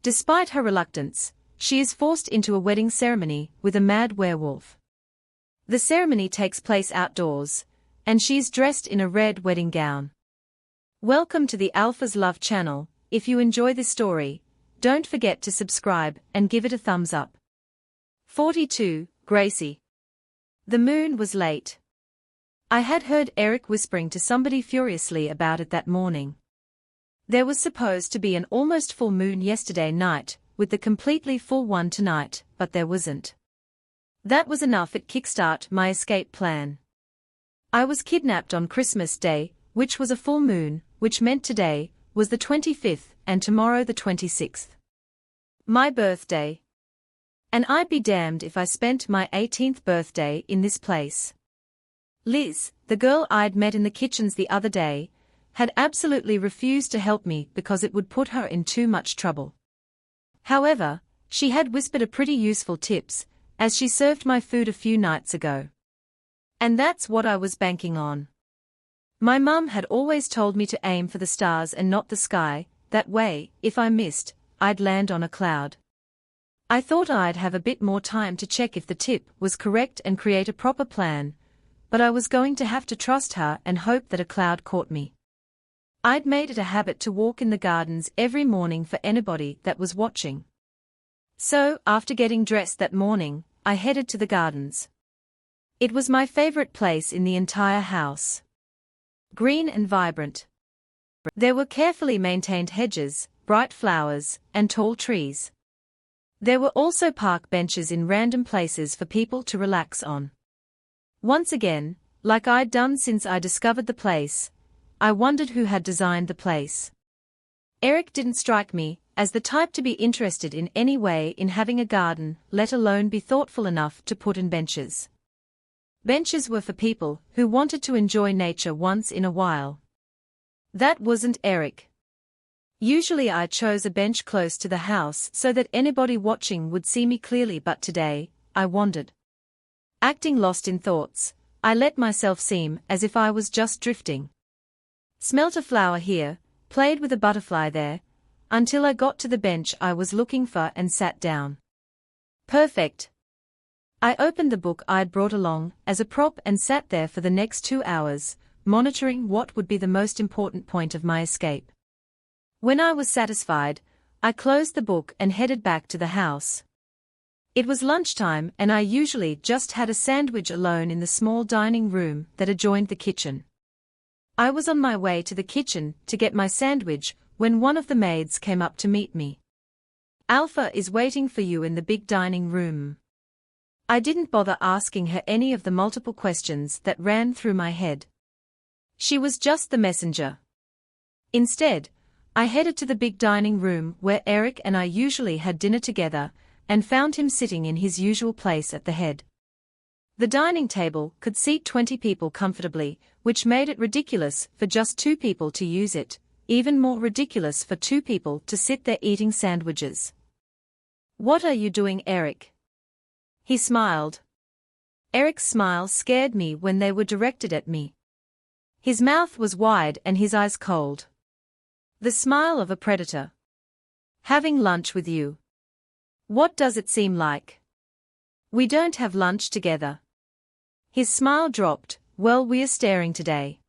Despite her reluctance, she is forced into a wedding ceremony with a mad werewolf. The ceremony takes place outdoors, and she is dressed in a red wedding gown. Welcome to the Alpha's Love channel. If you enjoy this story, don't forget to subscribe and give it a thumbs up. 42. Gracie. The moon was late. I had heard Eric whispering to somebody furiously about it that morning. There was supposed to be an almost full moon yesterday night, with the completely full one tonight, but there wasn't. That was enough to kickstart my escape plan. I was kidnapped on Christmas Day, which was a full moon, which meant today was the 25th and tomorrow the 26th. My birthday. And I'd be damned if I spent my 18th birthday in this place. Liz, the girl I'd met in the kitchens the other day, had absolutely refused to help me because it would put her in too much trouble. However, she had whispered a pretty useful tips, as she served my food a few nights ago. And that's what I was banking on. My mum had always told me to aim for the stars and not the sky, that way, if I missed, I'd land on a cloud. I thought I'd have a bit more time to check if the tip was correct and create a proper plan, but I was going to have to trust her and hope that a cloud caught me. I'd made it a habit to walk in the gardens every morning for anybody that was watching. So, after getting dressed that morning, I headed to the gardens. It was my favorite place in the entire house. Green and vibrant. There were carefully maintained hedges, bright flowers, and tall trees. There were also park benches in random places for people to relax on. Once again, like I'd done since I discovered the place, I wondered who had designed the place. Eric didn't strike me as the type to be interested in any way in having a garden, let alone be thoughtful enough to put in benches. Benches were for people who wanted to enjoy nature once in a while. That wasn't Eric. Usually I chose a bench close to the house so that anybody watching would see me clearly, but today, I wandered. Acting lost in thoughts, I let myself seem as if I was just drifting. Smelt a flower here, played with a butterfly there, until I got to the bench I was looking for and sat down. Perfect. I opened the book I'd brought along as a prop and sat there for the next 2 hours, monitoring what would be the most important point of my escape. When I was satisfied, I closed the book and headed back to the house. It was lunchtime and I usually just had a sandwich alone in the small dining room that adjoined the kitchen. I was on my way to the kitchen to get my sandwich when one of the maids came up to meet me. Alpha is waiting for you in the big dining room. I didn't bother asking her any of the multiple questions that ran through my head. She was just the messenger. Instead, I headed to the big dining room where Eric and I usually had dinner together, and found him sitting in his usual place at the head. The dining table could seat 20 people comfortably, which made it ridiculous for just 2 people to use it, even more ridiculous for 2 people to sit there eating sandwiches. "What are you doing, Eric?" He smiled. Eric's smile scared me when they were directed at me. His mouth was wide and his eyes cold. The smile of a predator. "Having lunch with you. What does it seem like? We don't have lunch together." His smile dropped. "Well, we're staring today."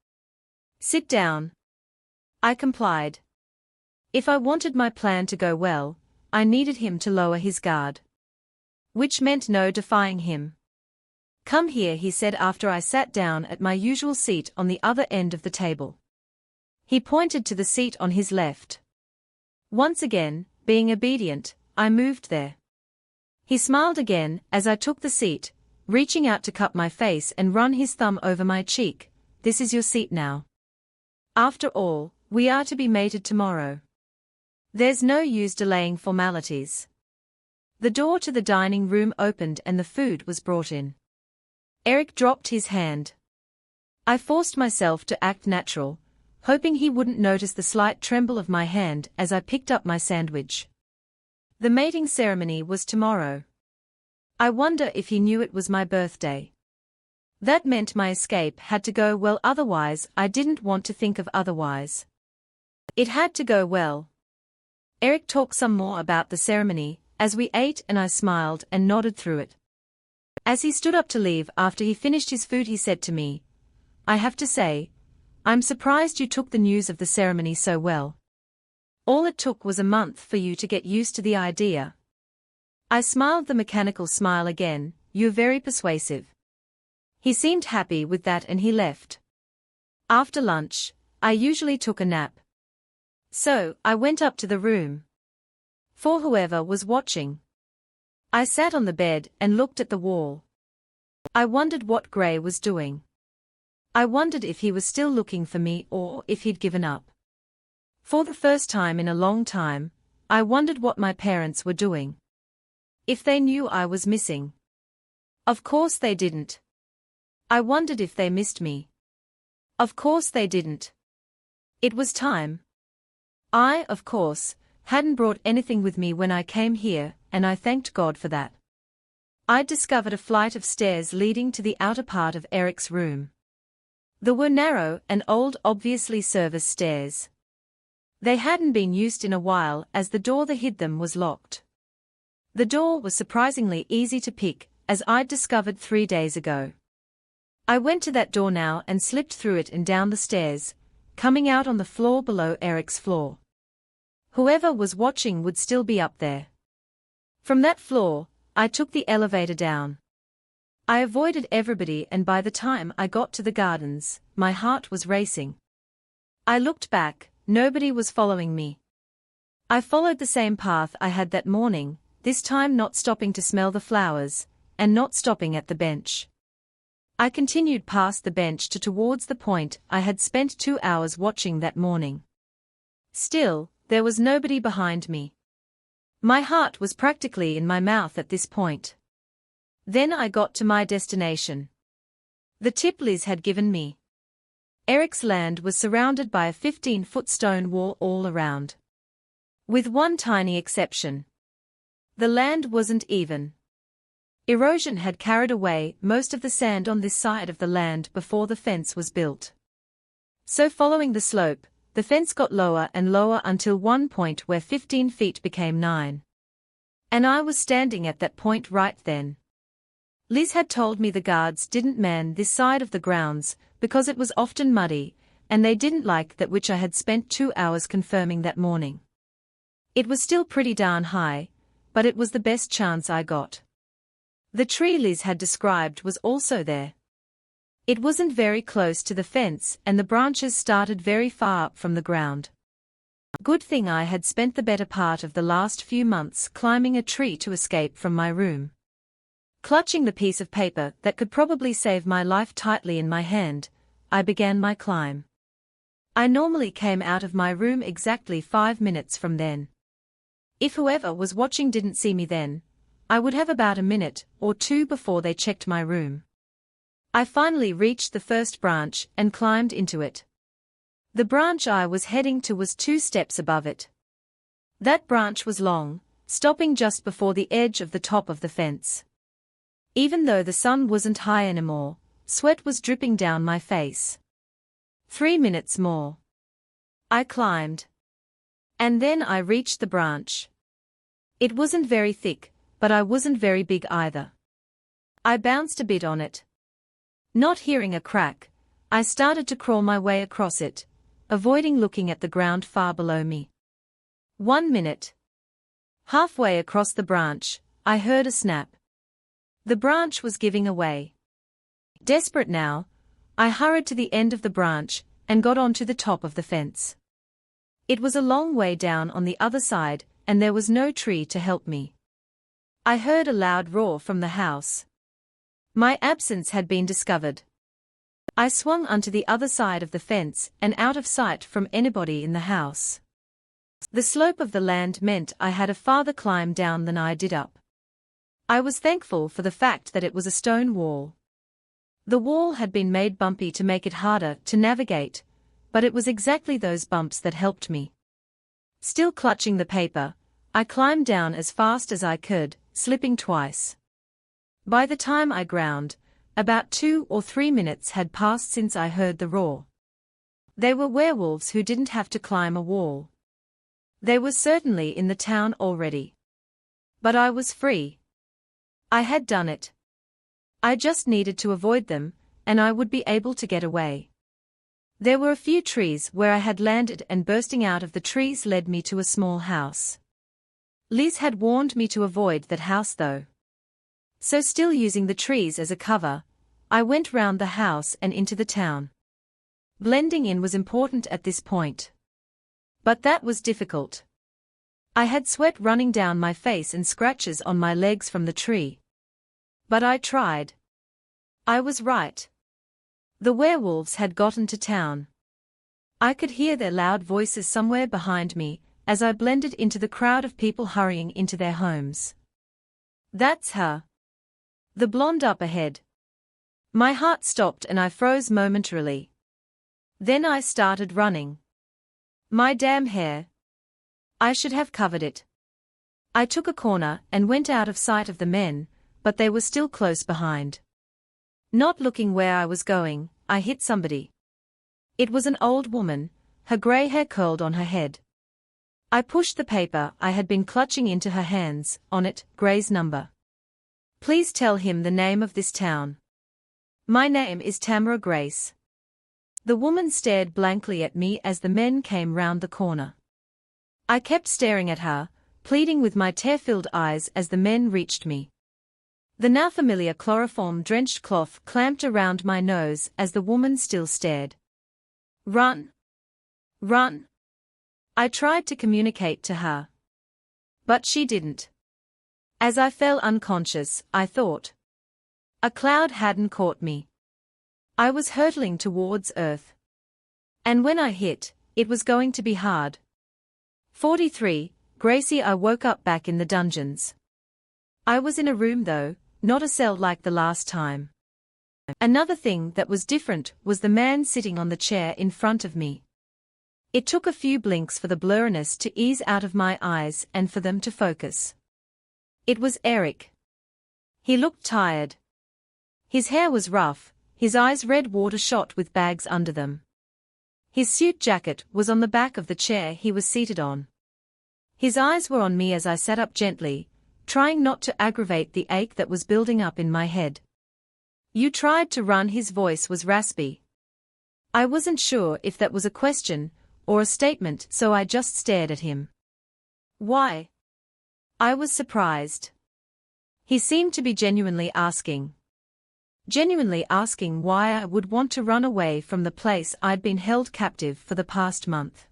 "Sit down." I complied. If I wanted my plan to go well, I needed him to lower his guard. Which meant no defying him. "Come here," he said after I sat down at my usual seat on the other end of the table. He pointed to the seat on his left. Once again, being obedient, I moved there. He smiled again as I took the seat, reaching out to cup my face and run his thumb over my cheek. "This is your seat now. After all, we are to be mated tomorrow. There's no use delaying formalities." The door to the dining room opened and the food was brought in. Eric dropped his hand. I forced myself to act natural, hoping he wouldn't notice the slight tremble of my hand as I picked up my sandwich. The mating ceremony was tomorrow. I wonder if he knew it was my birthday. That meant my escape had to go well, otherwise I didn't want to think of otherwise. It had to go well. Eric talked some more about the ceremony, as we ate, and I smiled and nodded through it. As he stood up to leave after he finished his food, he said to me, "I have to say, I'm surprised you took the news of the ceremony so well. All it took was a month for you to get used to the idea." I smiled the mechanical smile again. "You're very persuasive." He seemed happy with that and he left. After lunch, I usually took a nap. So, I went up to the room. For whoever was watching. I sat on the bed and looked at the wall. I wondered what Gray was doing. I wondered if he was still looking for me or if he'd given up. For the first time in a long time, I wondered what my parents were doing. If they knew I was missing. Of course they didn't. I wondered if they missed me. Of course they didn't. It was time. I, of course, hadn't brought anything with me when I came here, and I thanked God for that. I'd discovered a flight of stairs leading to the outer part of Eric's room. They were narrow and old, obviously service stairs. They hadn't been used in a while as the door that hid them was locked. The door was surprisingly easy to pick, as I'd discovered 3 days ago. I went to that door now and slipped through it and down the stairs, coming out on the floor below Eric's floor. Whoever was watching would still be up there. From that floor, I took the elevator down. I avoided everybody, and by the time I got to the gardens, my heart was racing. I looked back, nobody was following me. I followed the same path I had that morning, this time not stopping to smell the flowers, and not stopping at the bench. I continued past the bench towards the point I had spent 2 hours watching that morning. Still, there was nobody behind me. My heart was practically in my mouth at this point. Then I got to my destination. The tip Liz had given me. Eric's land was surrounded by a 15-foot stone wall all around. With one tiny exception. The land wasn't even. Erosion had carried away most of the sand on this side of the land before the fence was built. So following the slope, the fence got lower and lower until one point where 15 feet became 9. And I was standing at that point right then. Liz had told me the guards didn't man this side of the grounds because it was often muddy, and they didn't like that, which I had spent 2 hours confirming that morning. It was still pretty darn high, but it was the best chance I got. The tree Liz had described was also there. It wasn't very close to the fence, and the branches started very far up from the ground. Good thing I had spent the better part of the last few months climbing a tree to escape from my room. Clutching the piece of paper that could probably save my life tightly in my hand, I began my climb. I normally came out of my room exactly 5 minutes from then. If whoever was watching didn't see me then, I would have about a minute or two before they checked my room. I finally reached the first branch and climbed into it. The branch I was heading to was 2 steps above it. That branch was long, stopping just before the edge of the top of the fence. Even though the sun wasn't high anymore, sweat was dripping down my face. 3 minutes more. I climbed. And then I reached the branch. It wasn't very thick, but I wasn't very big either. I bounced a bit on it. Not hearing a crack, I started to crawl my way across it, avoiding looking at the ground far below me. 1 minute. Halfway across the branch, I heard a snap. The branch was giving away. Desperate now, I hurried to the end of the branch and got onto the top of the fence. It was a long way down on the other side, and there was no tree to help me. I heard a loud roar from the house. My absence had been discovered. I swung onto the other side of the fence and out of sight from anybody in the house. The slope of the land meant I had a farther climb down than I did up. I was thankful for the fact that it was a stone wall. The wall had been made bumpy to make it harder to navigate, but it was exactly those bumps that helped me. Still clutching the paper, I climbed down as fast as I could, slipping twice. By the time I ground, about 2 or 3 minutes had passed since I heard the roar. They were werewolves who didn't have to climb a wall. They were certainly in the town already. But I was free. I had done it. I just needed to avoid them, and I would be able to get away. There were a few trees where I had landed, and bursting out of the trees led me to a small house. Liz had warned me to avoid that house though. So still using the trees as a cover, I went round the house and into the town. Blending in was important at this point. But that was difficult. I had sweat running down my face and scratches on my legs from the tree. But I tried. I was right. The werewolves had gotten to town. I could hear their loud voices somewhere behind me, as I blended into the crowd of people hurrying into their homes. That's her. The blonde up ahead. My heart stopped and I froze momentarily. Then I started running. My damn hair. I should have covered it. I took a corner and went out of sight of the men, but they were still close behind. Not looking where I was going, I hit somebody. It was an old woman, her grey hair curled on her head. I pushed the paper I had been clutching into her hands, on it, Gray's number. Please tell him the name of this town. My name is Tamara Grace. The woman stared blankly at me as the men came round the corner. I kept staring at her, pleading with my tear-filled eyes as the men reached me. The now familiar chloroform-drenched cloth clamped around my nose as the woman still stared. Run! Run! I tried to communicate to her. But she didn't. As I fell unconscious, I thought. A cloud hadn't caught me. I was hurtling towards earth. And when I hit, it was going to be hard. 43, Gracie. I woke up back in the dungeons. I was in a room though, not a cell like the last time. Another thing that was different was the man sitting on the chair in front of me. It took a few blinks for the blurriness to ease out of my eyes and for them to focus. It was Eric. He looked tired. His hair was rough, his eyes red water-shot with bags under them. His suit jacket was on the back of the chair he was seated on. His eyes were on me as I sat up gently, trying not to aggravate the ache that was building up in my head. You tried to run. His voice was raspy. I wasn't sure if that was a question or a statement, so I just stared at him. Why? I was surprised. He seemed to be genuinely asking. Genuinely asking why I would want to run away from the place I'd been held captive for the past month.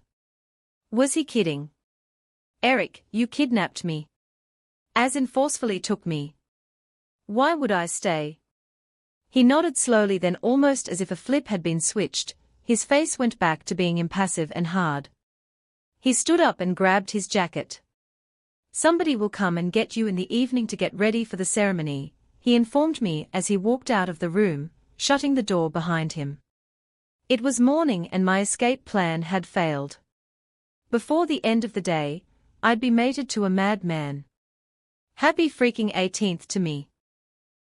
Was he kidding? Eric, you kidnapped me. As in forcefully took me. Why would I stay? He nodded slowly, then almost as if a flip had been switched, his face went back to being impassive and hard. He stood up and grabbed his jacket. Somebody will come and get you in the evening to get ready for the ceremony, he informed me as he walked out of the room, shutting the door behind him. It was morning and my escape plan had failed. Before the end of the day, I'd be mated to a madman. Happy freaking 18th to me.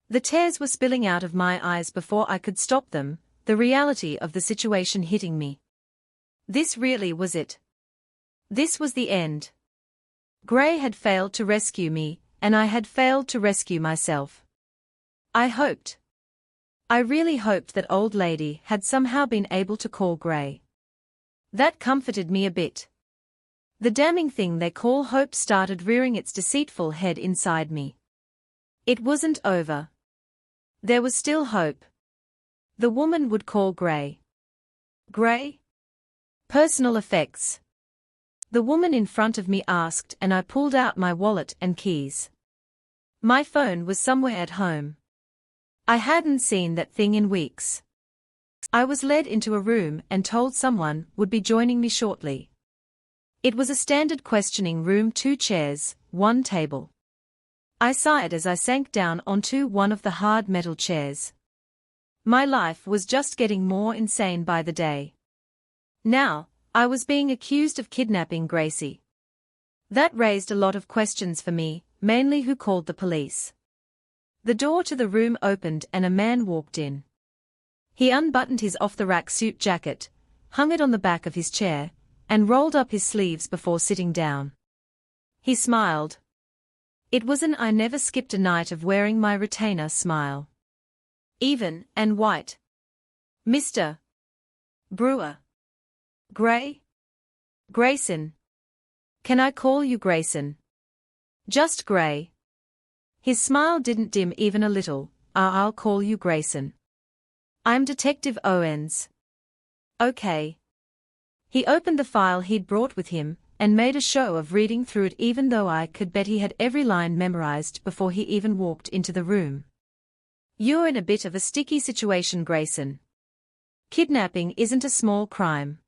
The tears were spilling out of my eyes before I could stop them, the reality of the situation hitting me. This really was it. This was the end. Gray had failed to rescue me, and I had failed to rescue myself. I really hoped that old lady had somehow been able to call Gray. That comforted me a bit. The damning thing they call hope started rearing its deceitful head inside me. It wasn't over. There was still hope. The woman would call Gray. Gray? Personal effects. The woman in front of me asked, and I pulled out my wallet and keys. My phone was somewhere at home. I hadn't seen that thing in weeks. I was led into a room and told someone would be joining me shortly. It was a standard questioning room, 2 chairs, 1 table. I sighed as I sank down onto one of the hard metal chairs. My life was just getting more insane by the day. Now, I was being accused of kidnapping Gracie. That raised a lot of questions for me, mainly who called the police. The door to the room opened and a man walked in. He unbuttoned his off-the-rack suit jacket, hung it on the back of his chair, and rolled up his sleeves before sitting down. He smiled. It was an I never skipped a night of wearing my retainer smile. Even and white. Mr. Brewer. Gray? Grayson. Can I call you Grayson? Just Gray. His smile didn't dim even a little. I'll call you Grayson. I'm Detective Owens. Okay. He opened the file he'd brought with him, and made a show of reading through it even though I could bet he had every line memorized before he even walked into the room. You're in a bit of a sticky situation, Grayson. Kidnapping isn't a small crime.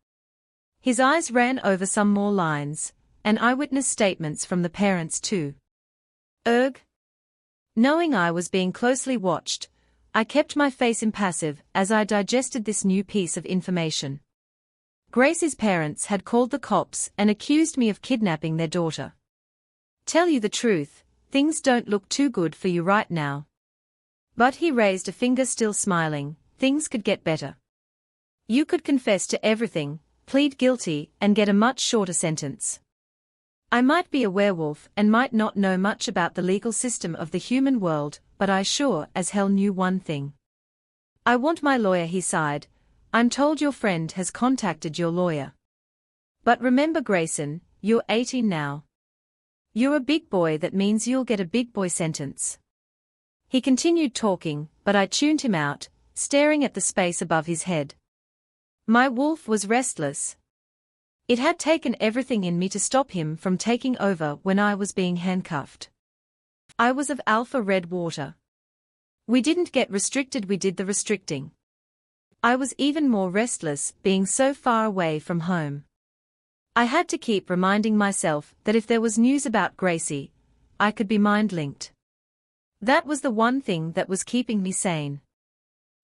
His eyes ran over some more lines, and eyewitness statements from the parents too. Knowing I was being closely watched, I kept my face impassive as I digested this new piece of information. Grace's parents had called the cops and accused me of kidnapping their daughter. Tell you the truth, things don't look too good for you right now. But he raised a finger, still smiling. Things could get better. You could confess to everything, plead guilty, and get a much shorter sentence. I might be a werewolf and might not know much about the legal system of the human world, but I sure as hell knew one thing. I want my lawyer, he sighed. I'm told your friend has contacted your lawyer. But remember, Grayson, you're 18 now. You're a big boy, that means you'll get a big boy sentence. He continued talking, but I tuned him out, staring at the space above his head. My wolf was restless. It had taken everything in me to stop him from taking over when I was being handcuffed. I was of alpha red water. We didn't get restricted, we did the restricting. I was even more restless, being so far away from home. I had to keep reminding myself that if there was news about Gracie, I could be mind-linked. That was the one thing that was keeping me sane.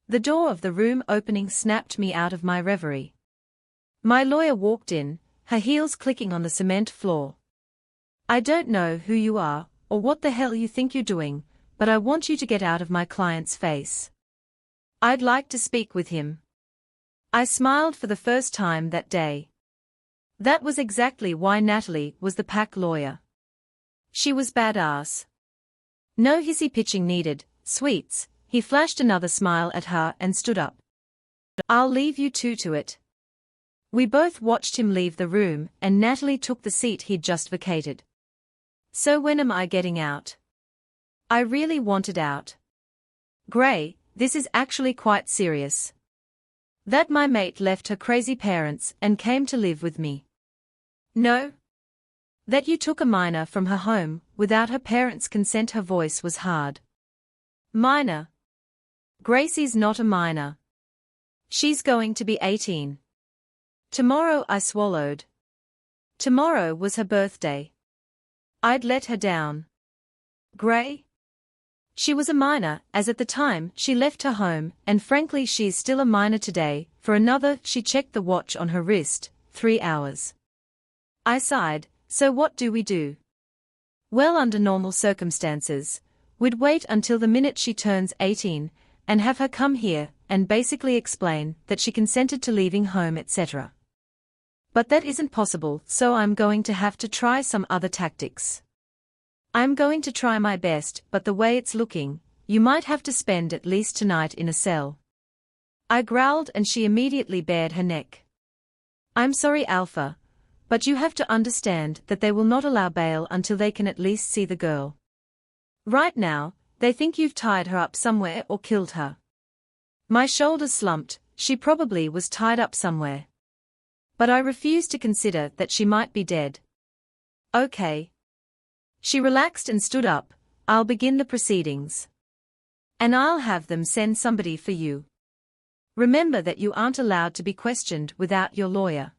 The door of the room opening snapped me out of my reverie. My lawyer walked in, her heels clicking on the cement floor. I don't know who you are, or what the hell you think you're doing, but I want you to get out of my client's face. I'd like to speak with him. I smiled for the first time that day. That was exactly why Natalie was the pack lawyer. She was badass. No hissy pitching needed, sweets. He flashed another smile at her and stood up. I'll leave you two to it. We both watched him leave the room, and Natalie took the seat he'd just vacated. So when am I getting out? I really wanted out. Gray, this is actually quite serious. That my mate left her crazy parents and came to live with me. No. That you took a minor from her home without her parents' consent. Her voice was hard. Minor? Gracie's not a minor. She's going to be 18. Tomorrow, I swallowed. Tomorrow was her birthday. I'd let her down. Gray? She was a minor, as at the time she left her home, and frankly she's still a minor today. For another, she checked the watch on her wrist, 3 hours. I sighed. So what do we do? Well, under normal circumstances, we'd wait until the minute she turns 18, and have her come here, and basically explain that she consented to leaving home, etc. But that isn't possible, so I'm going to have to try some other tactics. I'm going to try my best, but the way it's looking, you might have to spend at least tonight in a cell. I growled, and she immediately bared her neck. I'm sorry, Alpha, but you have to understand that they will not allow bail until they can at least see the girl. Right now, they think you've tied her up somewhere or killed her. My shoulders slumped. She probably was tied up somewhere. But I refused to consider that she might be dead. Okay. She relaxed and stood up. I'll begin the proceedings. And I'll have them send somebody for you. Remember that you aren't allowed to be questioned without your lawyer.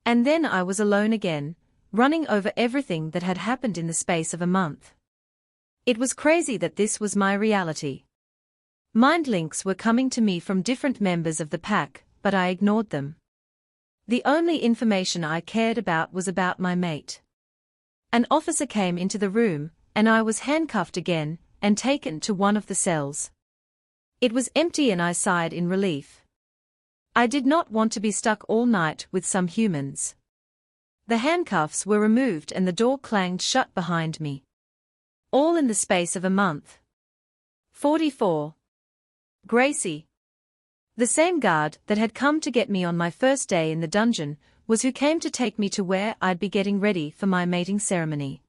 And then I was alone again, running over everything that had happened in the space of a month. It was crazy that this was my reality. Mind links were coming to me from different members of the pack, but I ignored them. The only information I cared about was about my mate. An officer came into the room, and I was handcuffed again, and taken to one of the cells. It was empty, and I sighed in relief. I did not want to be stuck all night with some humans. The handcuffs were removed and the door clanged shut behind me. All in the space of a month. 44. Gracie. The same guard that had come to get me on my first day in the dungeon was who came to take me to where I'd be getting ready for my mating ceremony.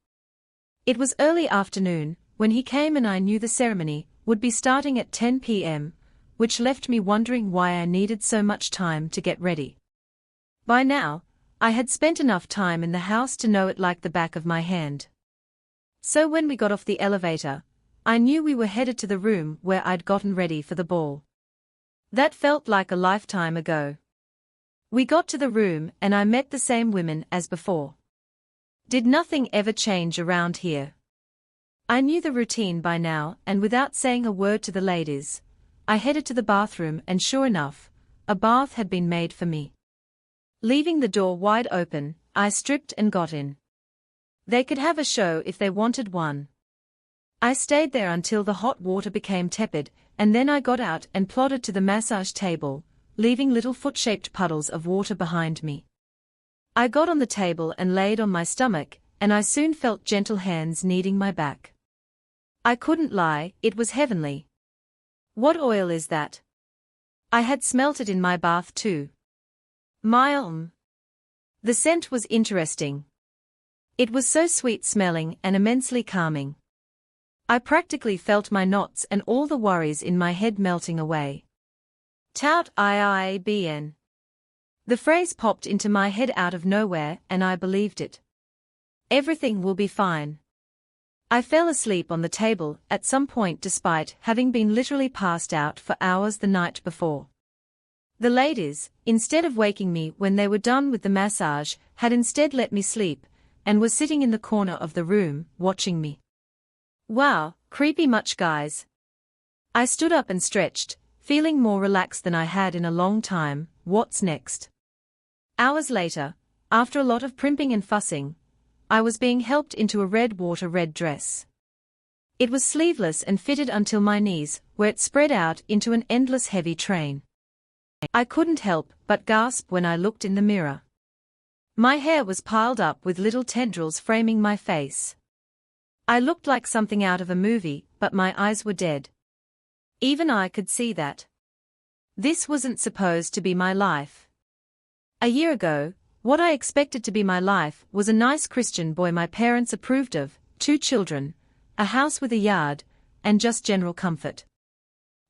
It was early afternoon when he came and I knew the ceremony would be starting at 10 p.m., which left me wondering why I needed so much time to get ready. By now, I had spent enough time in the house to know it like the back of my hand. So when we got off the elevator, I knew we were headed to the room where I'd gotten ready for the ball. That felt like a lifetime ago. We got to the room and I met the same women as before. Did nothing ever change around here? I knew the routine by now, and without saying a word to the ladies, I headed to the bathroom and sure enough, a bath had been made for me. Leaving the door wide open, I stripped and got in. They could have a show if they wanted one. I stayed there until the hot water became tepid, and then I got out and plodded to the massage table, leaving little foot-shaped puddles of water behind me. I got on the table and laid on my stomach, and I soon felt gentle hands kneading my back. I couldn't lie, it was heavenly. What oil is that? I had smelt it in my bath too. The scent was interesting. It was so sweet-smelling and immensely calming. I practically felt my knots and all the worries in my head melting away. Tout IIBN. The phrase popped into my head out of nowhere and I believed it. Everything will be fine. I fell asleep on the table at some point despite having been literally passed out for hours the night before. The ladies, instead of waking me when they were done with the massage, had instead let me sleep, and were sitting in the corner of the room, watching me. Wow, creepy much guys. I stood up and stretched, feeling more relaxed than I had in a long time. What's next? Hours later, after a lot of primping and fussing, I was being helped into a red dress. It was sleeveless and fitted until my knees, where it spread out into an endless heavy train. I couldn't help but gasp when I looked in the mirror. My hair was piled up with little tendrils framing my face. I looked like something out of a movie, but my eyes were dead. Even I could see that. This wasn't supposed to be my life. A year ago, what I expected to be my life was a nice Christian boy my parents approved of, 2 children, a house with a yard, and just general comfort.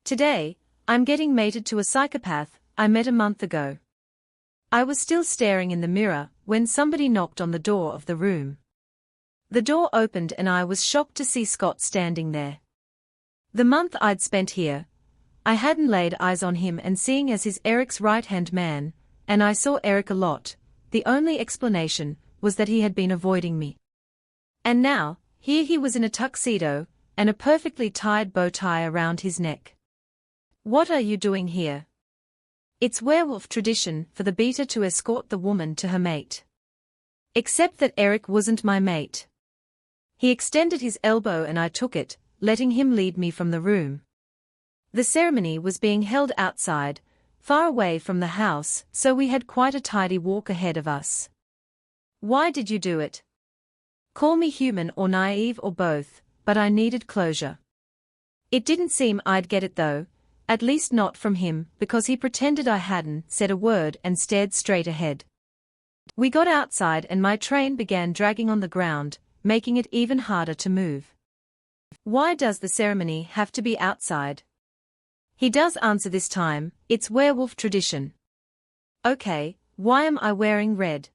Today, I'm getting mated to a psychopath I met a month ago. I was still staring in the mirror when somebody knocked on the door of the room. The door opened and I was shocked to see Scott standing there. The month I'd spent here, I hadn't laid eyes on him, and seeing as he's Eric's right-hand man, and I saw Eric a lot, the only explanation was that he had been avoiding me. And now, here he was in a tuxedo, and a perfectly tied bow tie around his neck. What are you doing here? It's werewolf tradition for the beater to escort the woman to her mate. Except that Eric wasn't my mate. He extended his elbow and I took it, letting him lead me from the room. The ceremony was being held outside, far away from the house, so we had quite a tidy walk ahead of us. Why did you do it? Call me human or naive or both, but I needed closure. It didn't seem I'd get it though. At least not from him, because he pretended I hadn't said a word and stared straight ahead. We got outside and my train began dragging on the ground, making it even harder to move. Why does the ceremony have to be outside? He does answer this time, it's werewolf tradition. Okay, why am I wearing red?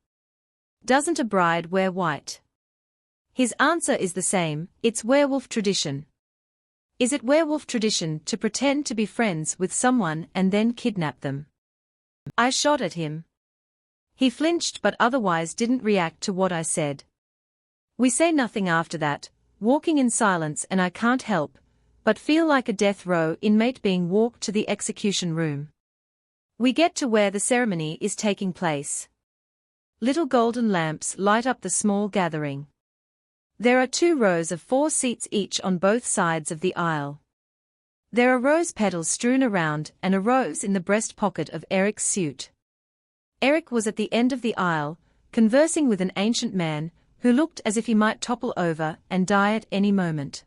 Doesn't a bride wear white? His answer is the same, it's werewolf tradition. Is it werewolf tradition to pretend to be friends with someone and then kidnap them? I shot at him. He flinched but otherwise didn't react to what I said. We say nothing after that, walking in silence, and I can't help but feel like a death row inmate being walked to the execution room. We get to where the ceremony is taking place. Little golden lamps light up the small gathering. There are 2 rows of 4 seats each on both sides of the aisle. There are rose petals strewn around and a rose in the breast pocket of Eric's suit. Eric was at the end of the aisle, conversing with an ancient man, who looked as if he might topple over and die at any moment.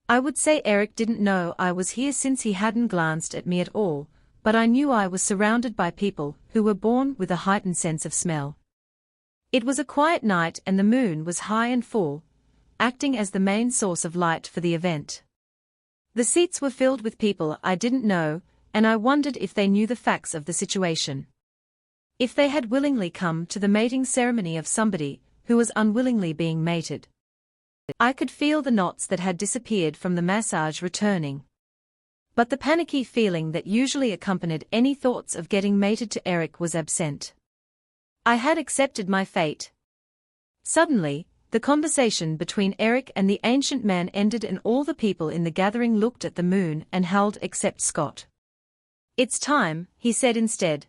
I would say Eric didn't know I was here since he hadn't glanced at me at all, but I knew I was surrounded by people who were born with a heightened sense of smell. It was a quiet night and the moon was high and full, acting as the main source of light for the event. The seats were filled with people I didn't know, and I wondered if they knew the facts of the situation. If they had willingly come to the mating ceremony of somebody who was unwillingly being mated. I could feel the knots that had disappeared from the massage returning. But the panicky feeling that usually accompanied any thoughts of getting mated to Eric was absent. I had accepted my fate. Suddenly, the conversation between Eric and the ancient man ended and all the people in the gathering looked at the moon and howled except Scott. "It's time," he said instead.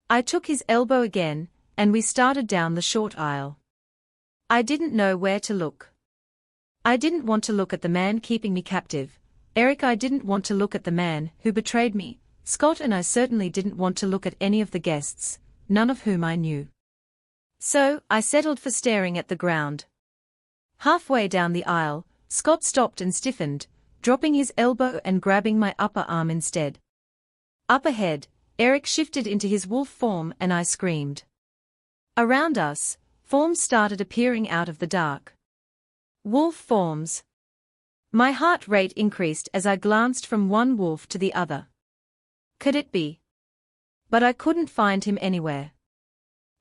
I took his elbow again, and we started down the short aisle. I didn't know where to look. I didn't want to look at the man keeping me captive, Eric. I didn't want to look at the man who betrayed me, Scott, and I certainly didn't want to look at any of the guests, none of whom I knew. So, I settled for staring at the ground. Halfway down the aisle, Scott stopped and stiffened, dropping his elbow and grabbing my upper arm instead. Up ahead, Eric shifted into his wolf form and I screamed. Around us, forms started appearing out of the dark. Wolf forms. My heart rate increased as I glanced from one wolf to the other. Could it be? But I couldn't find him anywhere.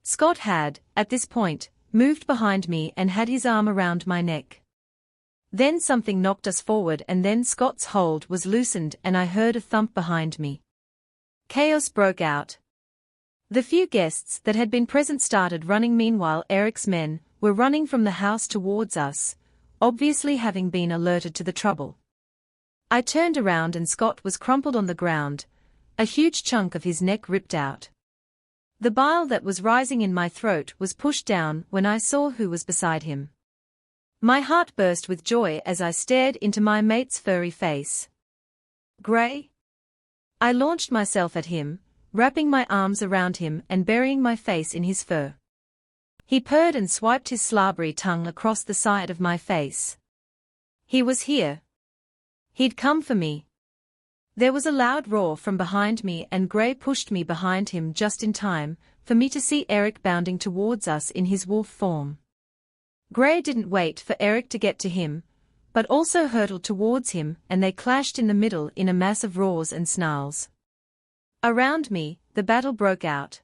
Scott had, at this point, moved behind me and had his arm around my neck. Then something knocked us forward and then Scott's hold was loosened and I heard a thump behind me. Chaos broke out. The few guests that had been present started running. Meanwhile, Eric's men were running from the house towards us, obviously having been alerted to the trouble. I turned around and Scott was crumpled on the ground, a huge chunk of his neck ripped out. The bile that was rising in my throat was pushed down when I saw who was beside him. My heart burst with joy as I stared into my mate's furry face. Gray? I launched myself at him, wrapping my arms around him and burying my face in his fur. He purred and swiped his slobbery tongue across the side of my face. He was here. He'd come for me. There was a loud roar from behind me and Gray pushed me behind him just in time for me to see Eric bounding towards us in his wolf form. Gray didn't wait for Eric to get to him, but also hurtled towards him and they clashed in the middle in a mass of roars and snarls. Around me, the battle broke out.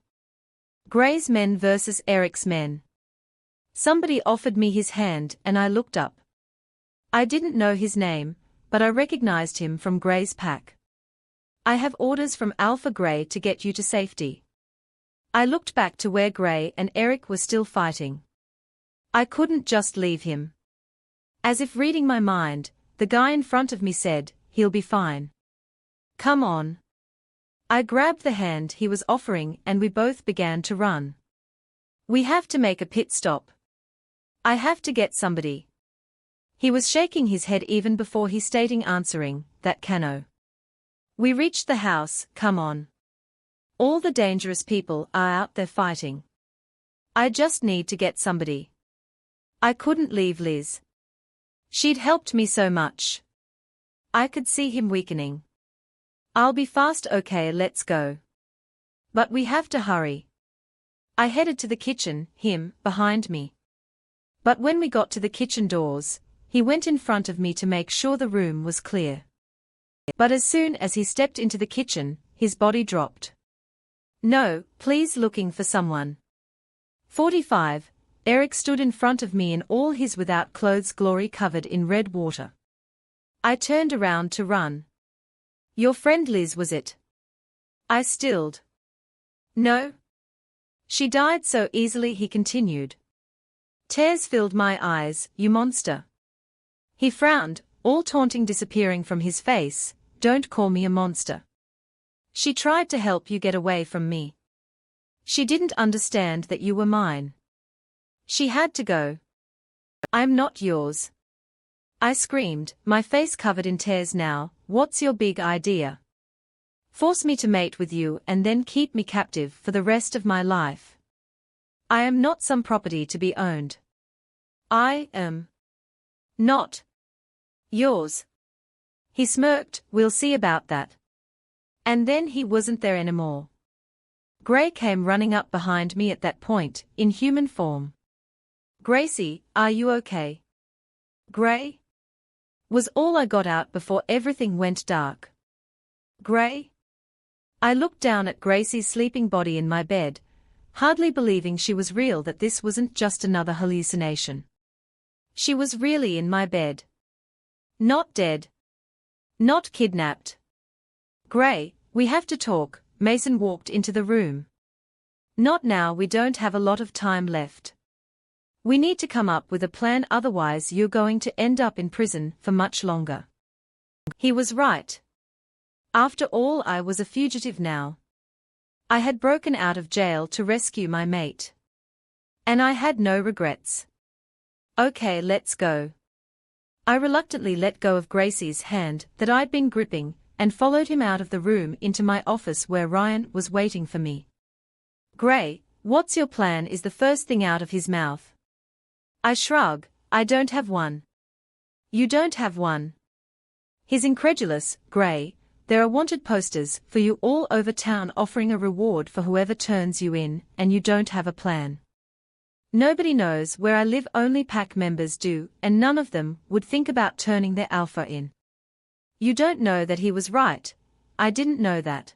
Gray's men versus Eric's men. Somebody offered me his hand and I looked up. I didn't know his name, but I recognized him from Gray's pack. I have orders from Alpha Gray to get you to safety. I looked back to where Gray and Eric were still fighting. I couldn't just leave him. As if reading my mind, the guy in front of me said, "He'll be fine. Come on." I grabbed the hand he was offering and we both began to run. We have to make a pit stop. I have to get somebody. He was shaking his head even before he stating answering, "That cano." We reached the house. Come on. All the dangerous people are out there fighting. I just need to get somebody. I couldn't leave Liz. She'd helped me so much. I could see him weakening. I'll be fast, okay, let's go. But we have to hurry. I headed to the kitchen, him behind me. But when we got to the kitchen doors, he went in front of me to make sure the room was clear. But as soon as he stepped into the kitchen, his body dropped. "No, please, looking for someone." 45. Eric stood in front of me in all his without clothes glory covered in red water. I turned around to run. "Your friend Liz, was it?" I stilled. "No. She died so easily," he continued. Tears filled my eyes. "You monster." He frowned, all taunting disappearing from his face. "Don't call me a monster. She tried to help you get away from me. She didn't understand that you were mine. She had to go. I'm not yours." I screamed, my face covered in tears now. "What's your big idea? Force me to mate with you and then keep me captive for the rest of my life?" I am not some property to be owned. I am not yours. He smirked, we'll see about that. And then he wasn't there anymore. Gray came running up behind me at that point, in human form. Gracie, are you okay? Gray? Was all I got out before everything went dark. Gray? I looked down at Gracie's sleeping body in my bed, hardly believing she was real, that this wasn't just another hallucination. She was really in my bed. Not dead. Not kidnapped. Gray, we have to talk. Mason walked into the room. Not now, we don't have a lot of time left. We need to come up with a plan, otherwise you're going to end up in prison for much longer. He was right. After all, I was a fugitive now. I had broken out of jail to rescue my mate. And I had no regrets. Okay, let's go. I reluctantly let go of Gracie's hand that I'd been gripping, and followed him out of the room into my office where Ryan was waiting for me. Gray, what's your plan? Is the first thing out of his mouth. I shrug, I don't have one. You don't have one? He's incredulous. Gray, there are wanted posters for you all over town offering a reward for whoever turns you in, and you don't have a plan. Nobody knows where I live, only pack members do, and none of them would think about turning their alpha in. You don't know that he was right. I didn't know that.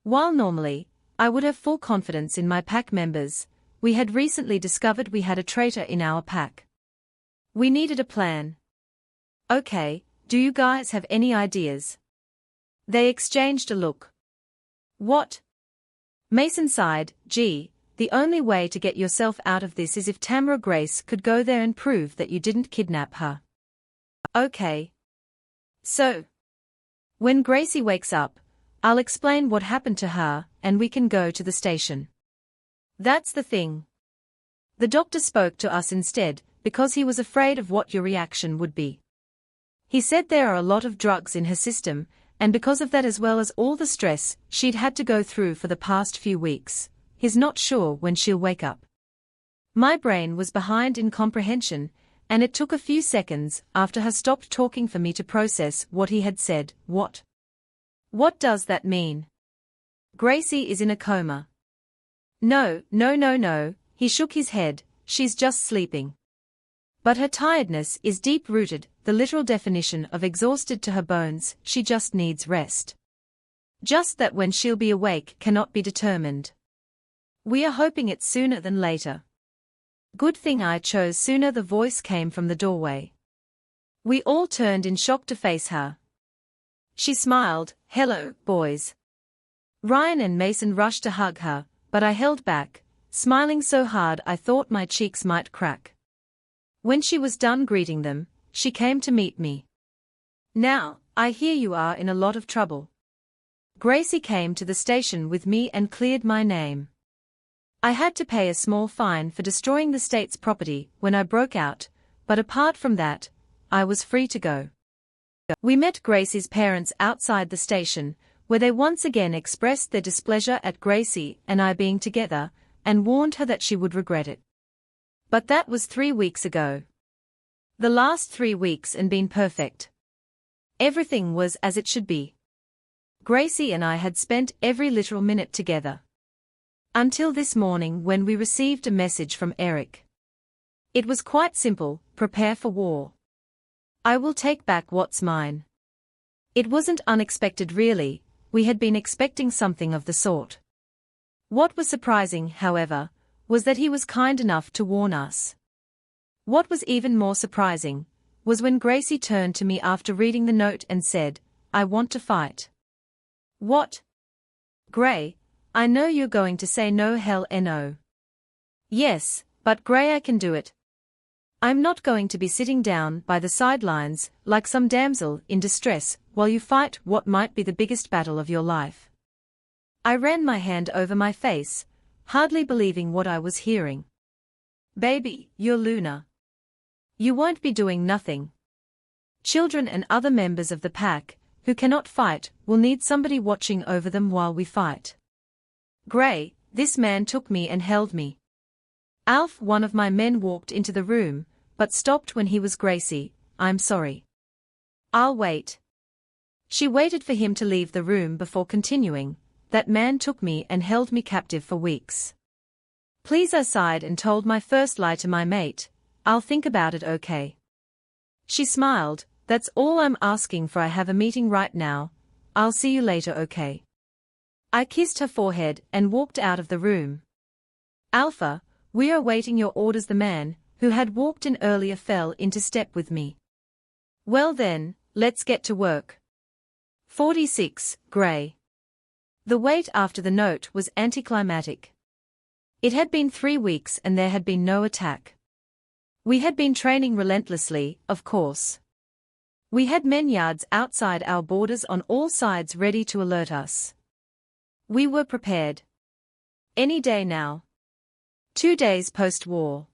While normally, I would have full confidence in my pack members, we had recently discovered we had a traitor in our pack. We needed a plan. Okay, do you guys have any ideas? They exchanged a look. What? Mason sighed, gee. The only way to get yourself out of this is if Tamara Grace could go there and prove that you didn't kidnap her. Okay. So, when Gracie wakes up, I'll explain what happened to her, and we can go to the station. That's the thing. The doctor spoke to us instead, because he was afraid of what your reaction would be. He said there are a lot of drugs in her system, and because of that, as well as all the stress she'd had to go through for the past few weeks, he's not sure when she'll wake up. My brain was behind in comprehension, and it took a few seconds after her stopped talking for me to process what he had said. What? What does that mean? Gracie is in a coma. No, he shook his head, she's just sleeping. But her tiredness is deep-rooted, the literal definition of exhausted to her bones, she just needs rest. Just that when she'll be awake cannot be determined. We are hoping it's sooner than later. Good thing I chose sooner. The voice came from the doorway. We all turned in shock to face her. She smiled, hello, boys. Ryan and Mason rushed to hug her, but I held back, smiling so hard I thought my cheeks might crack. When she was done greeting them, she came to meet me. Now, I hear you are in a lot of trouble. Gracie came to the station with me and cleared my name. I had to pay a small fine for destroying the state's property when I broke out, but apart from that, I was free to go. We met Gracie's parents outside the station, where they once again expressed their displeasure at Gracie and I being together, and warned her that she would regret it. But that was 3 weeks ago. The last 3 weeks and been perfect. Everything was as it should be. Gracie and I had spent every literal minute together. Until this morning when we received a message from Eric. It was quite simple, prepare for war. I will take back what's mine. It wasn't unexpected really, we had been expecting something of the sort. What was surprising, however, was that he was kind enough to warn us. What was even more surprising was when Gracie turned to me after reading the note and said, I want to fight. What? Gray, I know you're going to say no, hell no. Yes, but Gray, I can do it. I'm not going to be sitting down by the sidelines like some damsel in distress while you fight what might be the biggest battle of your life. I ran my hand over my face, hardly believing what I was hearing. Baby, you're Luna. You won't be doing nothing. Children and other members of the pack, who cannot fight, will need somebody watching over them while we fight. Gray, this man took me and held me. Alf, one of my men, walked into the room, but stopped when he was Gracie. I'm sorry. I'll wait. She waited for him to leave the room before continuing. That man took me and held me captive for weeks. Please, I sighed and told my first lie to my mate. I'll think about it, okay? She smiled. That's all I'm asking for. I have a meeting right now. I'll see you later, okay? I kissed her forehead and walked out of the room. Alpha, we are waiting your orders. The man, who had walked in earlier, fell into step with me. Well then, let's get to work. 46, Grey. The wait after the note was anticlimactic. It had been 3 weeks and there had been no attack. We had been training relentlessly, of course. We had men yards outside our borders on all sides ready to alert us. We were prepared. Any day now. 2 days post-war.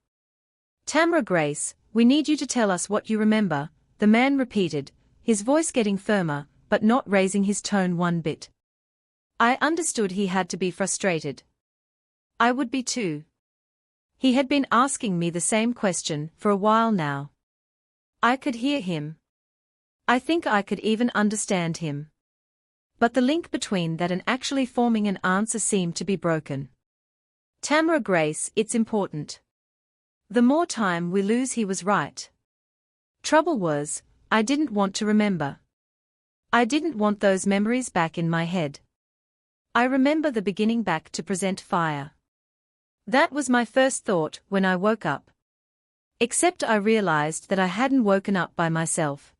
Tamara Grace, we need you to tell us what you remember, the man repeated, his voice getting firmer, but not raising his tone one bit. I understood he had to be frustrated. I would be too. He had been asking me the same question for a while now. I could hear him. I think I could even understand him. But the link between that and actually forming an answer seemed to be broken. Tamara Grace, it's important. The more time we lose, he was right. Trouble was, I didn't want to remember. I didn't want those memories back in my head. I remember the beginning back to present fire. That was my first thought when I woke up. Except I realized that I hadn't woken up by myself.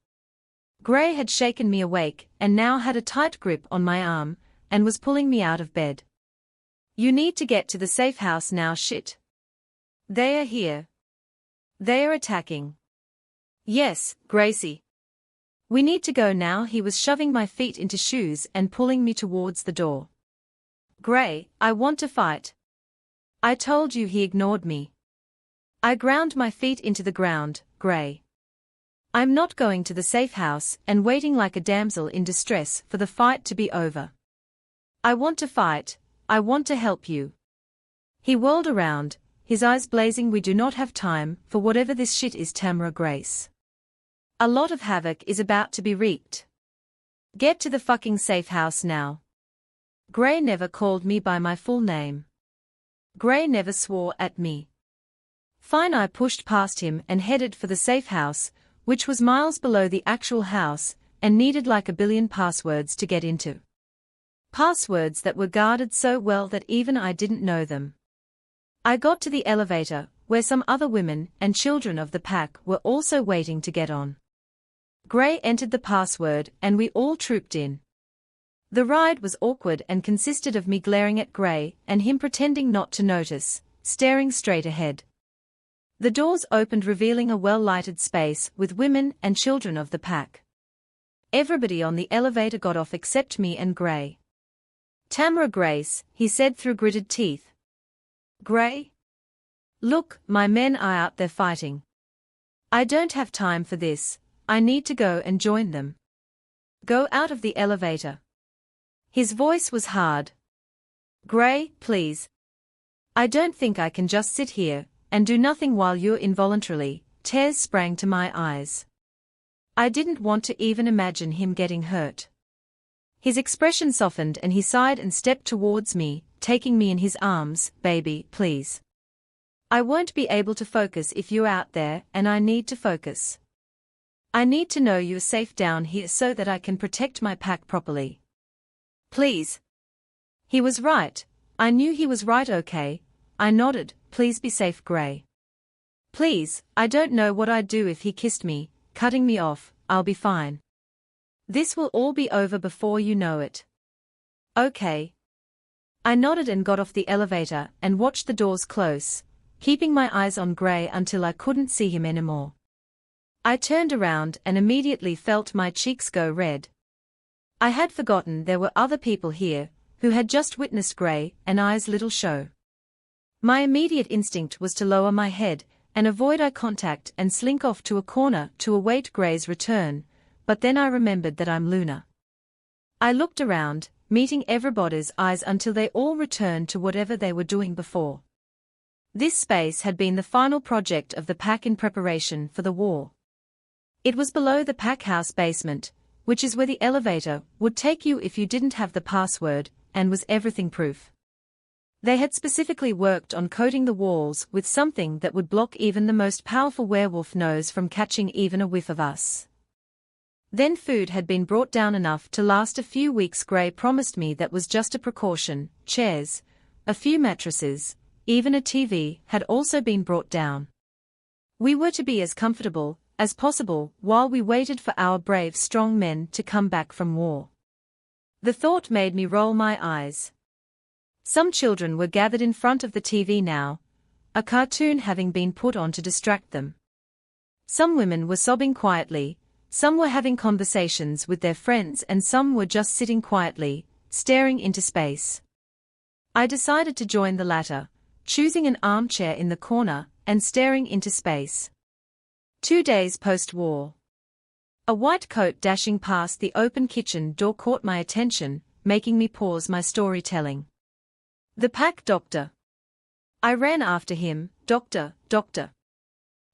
Grey had shaken me awake and now had a tight grip on my arm and was pulling me out of bed. You need to get to the safe house now. Shit. They are here. They are attacking. Yes, Gracie. We need to go now. He was shoving my feet into shoes and pulling me towards the door. Grey, I want to fight. I told you. He ignored me. I ground my feet into the ground. Grey. I'm not going to the safe house and waiting like a damsel in distress for the fight to be over. I want to fight. I want to help you. He whirled around, his eyes blazing. We do not have time for whatever this shit is, Tamara Grace. A lot of havoc is about to be wreaked. Get to the fucking safe house now. Grey never called me by my full name. Grey never swore at me. Fine. I pushed past him and headed for the safe house, which was miles below the actual house, and needed like a billion passwords to get into. Passwords that were guarded so well that even I didn't know them. I got to the elevator, where some other women and children of the pack were also waiting to get on. Grey entered the password and we all trooped in. The ride was awkward and consisted of me glaring at Grey and him pretending not to notice, staring straight ahead. The doors opened, revealing a well-lighted space with women and children of the pack. Everybody on the elevator got off except me and Grey. Tamara Grace, he said through gritted teeth. Grey? Look, my men are out there fighting. I don't have time for this. I need to go and join them. Go out of the elevator. His voice was hard. Grey, please. I don't think I can just sit here and do nothing while you're involuntarily. Tears sprang to my eyes. I didn't want to even imagine him getting hurt. His expression softened and he sighed and stepped towards me, taking me in his arms. Baby, please. I won't be able to focus if you're out there, and I need to focus. I need to know you're safe down here so that I can protect my pack properly. Please. He was right. I knew he was right. Okay. I nodded. Please be safe, Grey. Please, I don't know what I'd do if he kissed me, cutting me off. I'll be fine. This will all be over before you know it. Okay. I nodded and got off the elevator and watched the doors close, keeping my eyes on Grey until I couldn't see him anymore. I turned around and immediately felt my cheeks go red. I had forgotten there were other people here who had just witnessed Grey and I's little show. My immediate instinct was to lower my head and avoid eye contact and slink off to a corner to await Grey's return, but then I remembered that I'm Luna. I looked around, meeting everybody's eyes until they all returned to whatever they were doing before. This space had been the final project of the pack in preparation for the war. It was below the pack house basement, which is where the elevator would take you if you didn't have the password, and was everything-proof. They had specifically worked on coating the walls with something that would block even the most powerful werewolf nose from catching even a whiff of us. Then food had been brought down enough to last a few weeks. Gray promised me that was just a precaution. Chairs, a few mattresses, even a TV had also been brought down. We were to be as comfortable as possible while we waited for our brave strong men to come back from war. The thought made me roll my eyes. Some children were gathered in front of the TV now, a cartoon having been put on to distract them. Some women were sobbing quietly, some were having conversations with their friends, and some were just sitting quietly, staring into space. I decided to join the latter, choosing an armchair in the corner and staring into space. 2 days post-war. A white coat dashing past the open kitchen door caught my attention, making me pause my storytelling. The pack doctor. I ran after him. Doctor, doctor.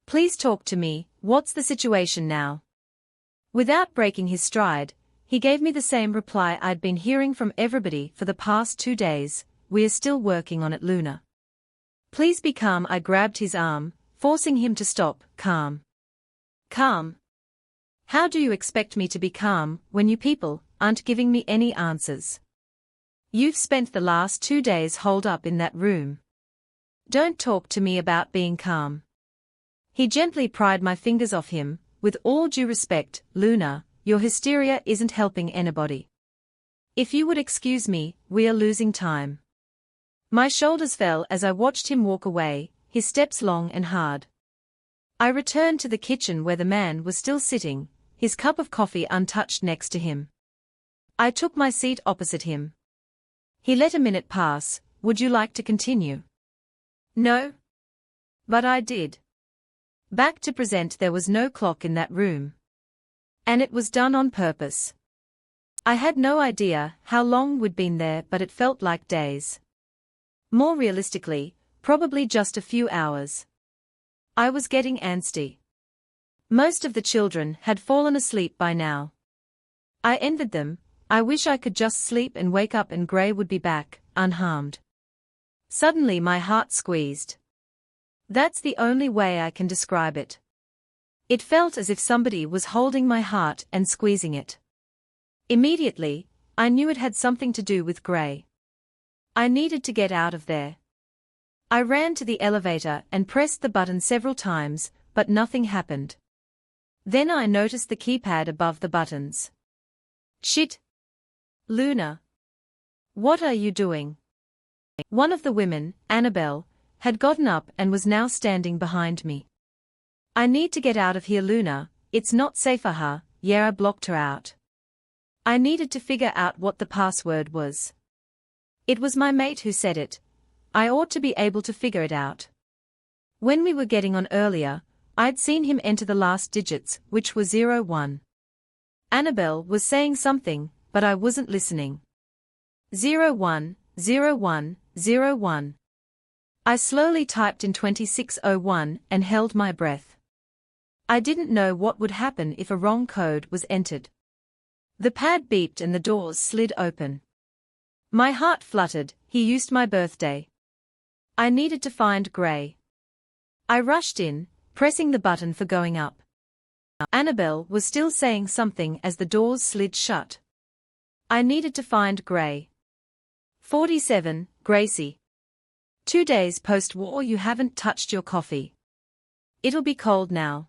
Please talk to me, what's the situation now? Without breaking his stride, he gave me the same reply I'd been hearing from everybody for the past 2 days: we are still working on it, Luna. Please be calm. I grabbed his arm, forcing him to stop. Calm. Calm. How do you expect me to be calm when you people aren't giving me any answers? You've spent the last 2 days holed up in that room. Don't talk to me about being calm. He gently pried my fingers off him. With all due respect, Luna, your hysteria isn't helping anybody. If you would excuse me, we are losing time. My shoulders fell as I watched him walk away, his steps long and hard. I returned to the kitchen where the man was still sitting, his cup of coffee untouched next to him. I took my seat opposite him. He let a minute pass. Would you like to continue? No. But I did. Back to present. There was no clock in that room. And it was done on purpose. I had no idea how long we'd been there, but it felt like days. More realistically, probably just a few hours. I was getting antsy. Most of the children had fallen asleep by now. I envied them. I wish I could just sleep and wake up and Gray would be back, unharmed. Suddenly my heart squeezed. That's the only way I can describe it. It felt as if somebody was holding my heart and squeezing it. Immediately, I knew it had something to do with Gray. I needed to get out of there. I ran to the elevator and pressed the button several times, but nothing happened. Then I noticed the keypad above the buttons. Shit! Luna. What are you doing? One of the women, Annabelle, had gotten up and was now standing behind me. I need to get out of here, Luna, it's not safe for her. Yeah, I blocked her out. I needed to figure out what the password was. It was my mate who said it. I ought to be able to figure it out. When we were getting on earlier, I'd seen him enter the last digits, which were 01. Annabelle was saying something, but I wasn't listening. 01, 01, 01. I slowly typed in 2601 and held my breath. I didn't know what would happen if a wrong code was entered. The pad beeped and the doors slid open. My heart fluttered. He used my birthday. I needed to find Gray. I rushed in, pressing the button for going up. Annabelle was still saying something as the doors slid shut. I needed to find Gray. 47, Gracie. 2 days post-war. You haven't touched your coffee. It'll be cold now.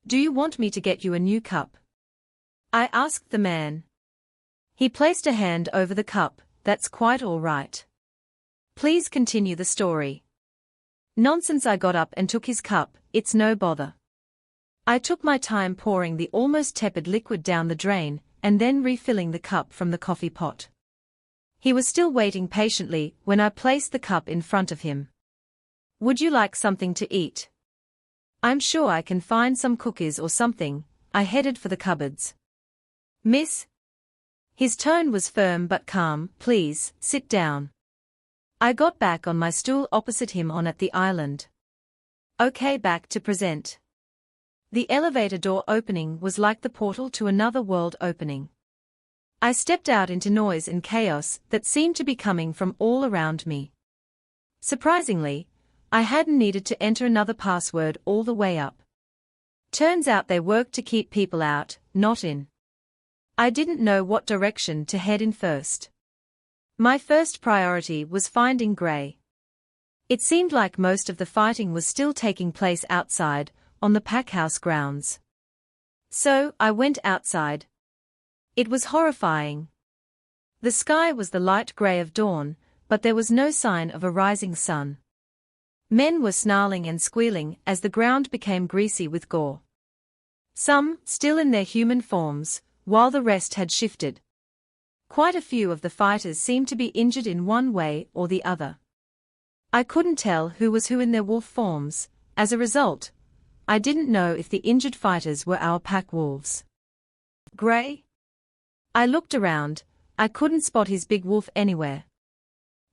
Do you want me to get you a new cup? I asked the man. He placed a hand over the cup. That's quite all right. Please continue the story. Nonsense. I got up and took his cup. It's no bother. I took my time pouring the almost tepid liquid down the drain, and then refilling the cup from the coffee pot. He was still waiting patiently when I placed the cup in front of him. Would you like something to eat? I'm sure I can find some cookies or something. I headed for the cupboards. Miss? His tone was firm but calm. Please, sit down. I got back on my stool opposite him on at the island. Okay, back to present. The elevator door opening was like the portal to another world opening. I stepped out into noise and chaos that seemed to be coming from all around me. Surprisingly, I hadn't needed to enter another password all the way up. Turns out they work to keep people out, not in. I didn't know what direction to head in first. My first priority was finding Gray. It seemed like most of the fighting was still taking place outside, on the packhouse grounds. So, I went outside. It was horrifying. The sky was the light grey of dawn, but there was no sign of a rising sun. Men were snarling and squealing as the ground became greasy with gore. Some, still in their human forms, while the rest had shifted. Quite a few of the fighters seemed to be injured in one way or the other. I couldn't tell who was who in their wolf forms. As a result, I didn't know if the injured fighters were our pack wolves. Gray? I looked around, I couldn't spot his big wolf anywhere.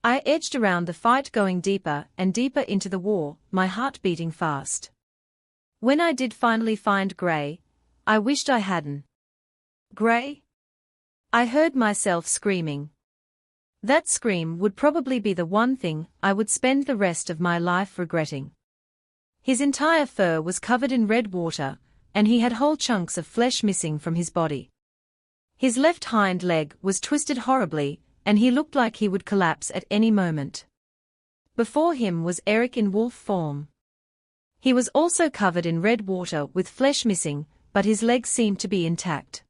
I edged around the fight, going deeper and deeper into the war, my heart beating fast. When I did finally find Gray, I wished I hadn't. Gray? I heard myself screaming. That scream would probably be the one thing I would spend the rest of my life regretting. His entire fur was covered in red water, and he had whole chunks of flesh missing from his body. His left hind leg was twisted horribly, and he looked like he would collapse at any moment. Before him was Eric in wolf form. He was also covered in red water with flesh missing, but his legs seemed to be intact.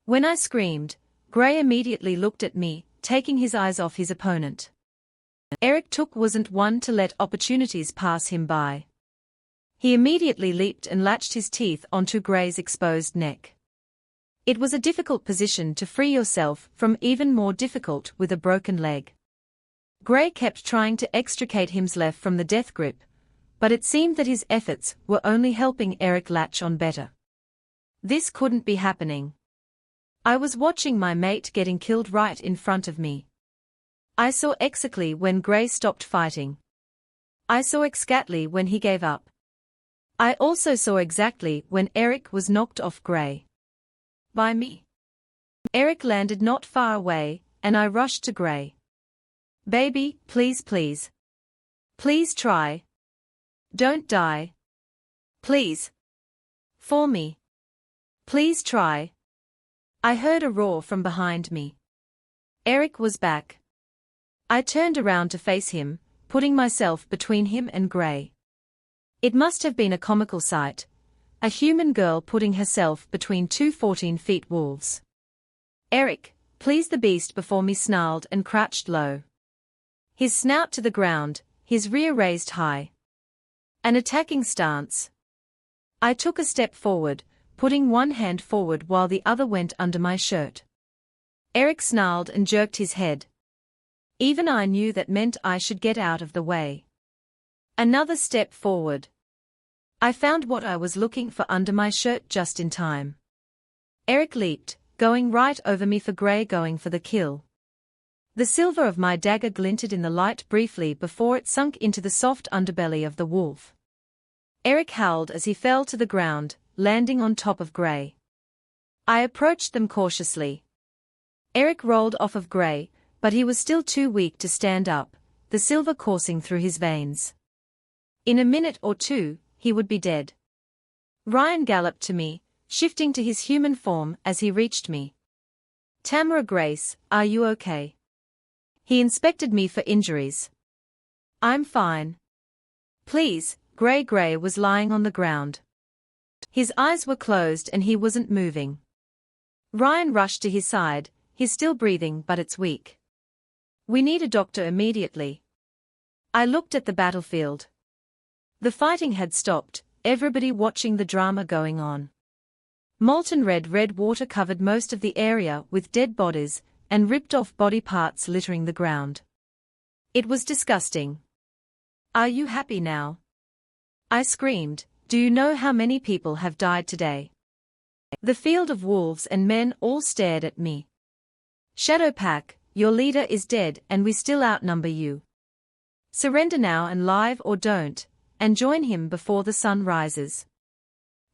When I screamed, Gray immediately looked at me, taking his eyes off his opponent. Eric wasn't one to let opportunities pass him by. He immediately leaped and latched his teeth onto Gray's exposed neck. It was a difficult position to free yourself from, even more difficult with a broken leg. Gray kept trying to extricate himself from the death grip, but it seemed that his efforts were only helping Eric latch on better. This couldn't be happening. I was watching my mate getting killed right in front of me. I saw exactly when Gray stopped fighting. I saw exactly when he gave up. I also saw exactly when Eric was knocked off Gray. By me. Eric landed not far away, and I rushed to Gray. Baby, please, please. Please try. Don't die. Please. For me. Please try. I heard a roar from behind me. Eric was back. I turned around to face him, putting myself between him and Gray. It must have been a comical sight, a human girl putting herself between two 14-feet wolves. Eric, please, the beast before me snarled and crouched low. His snout to the ground, his rear raised high. An attacking stance. I took a step forward, putting one hand forward while the other went under my shirt. Eric snarled and jerked his head. Even I knew that meant I should get out of the way. Another step forward. I found what I was looking for under my shirt just in time. Eric leaped, going right over me for Gray, going for the kill. The silver of my dagger glinted in the light briefly before it sunk into the soft underbelly of the wolf. Eric howled as he fell to the ground, landing on top of Gray. I approached them cautiously. Eric rolled off of Gray, but he was still too weak to stand up, the silver coursing through his veins. In a minute or two, he would be dead. Ryan galloped to me, shifting to his human form as he reached me. Tamara Grace, are you okay? He inspected me for injuries. I'm fine. Please. Gray was lying on the ground. His eyes were closed and he wasn't moving. Ryan rushed to his side, he's still breathing but it's weak. We need a doctor immediately. I looked at the battlefield. The fighting had stopped, everybody watching the drama going on. Molten red water covered most of the area with dead bodies and ripped off body parts littering the ground. It was disgusting. Are you happy now? I screamed. Do you know how many people have died today? The field of wolves and men all stared at me. Shadowpack, your leader is dead and we still outnumber you. Surrender now and live or don't, and join him before the sun rises.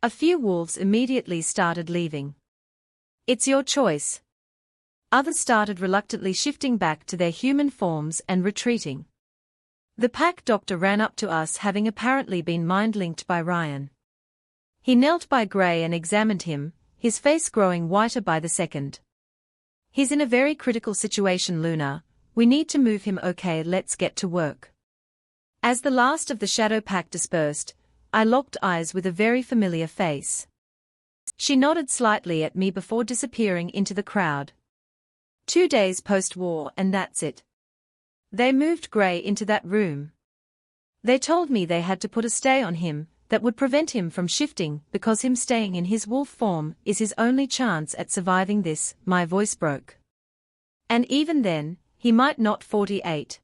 A few wolves immediately started leaving. It's your choice. Others started reluctantly shifting back to their human forms and retreating. The pack doctor ran up to us, having apparently been mind-linked by Ryan. He knelt by Gray and examined him, his face growing whiter by the second. He's in a very critical situation, Luna. We need to move him. Okay, let's get to work. As the last of the shadow pack dispersed, I locked eyes with a very familiar face. She nodded slightly at me before disappearing into the crowd. 2 days post-war and that's it. They moved Gray into that room. They told me they had to put a stay on him that would prevent him from shifting because him staying in his wolf form is his only chance at surviving this. My voice broke. And even then, he might not. 48.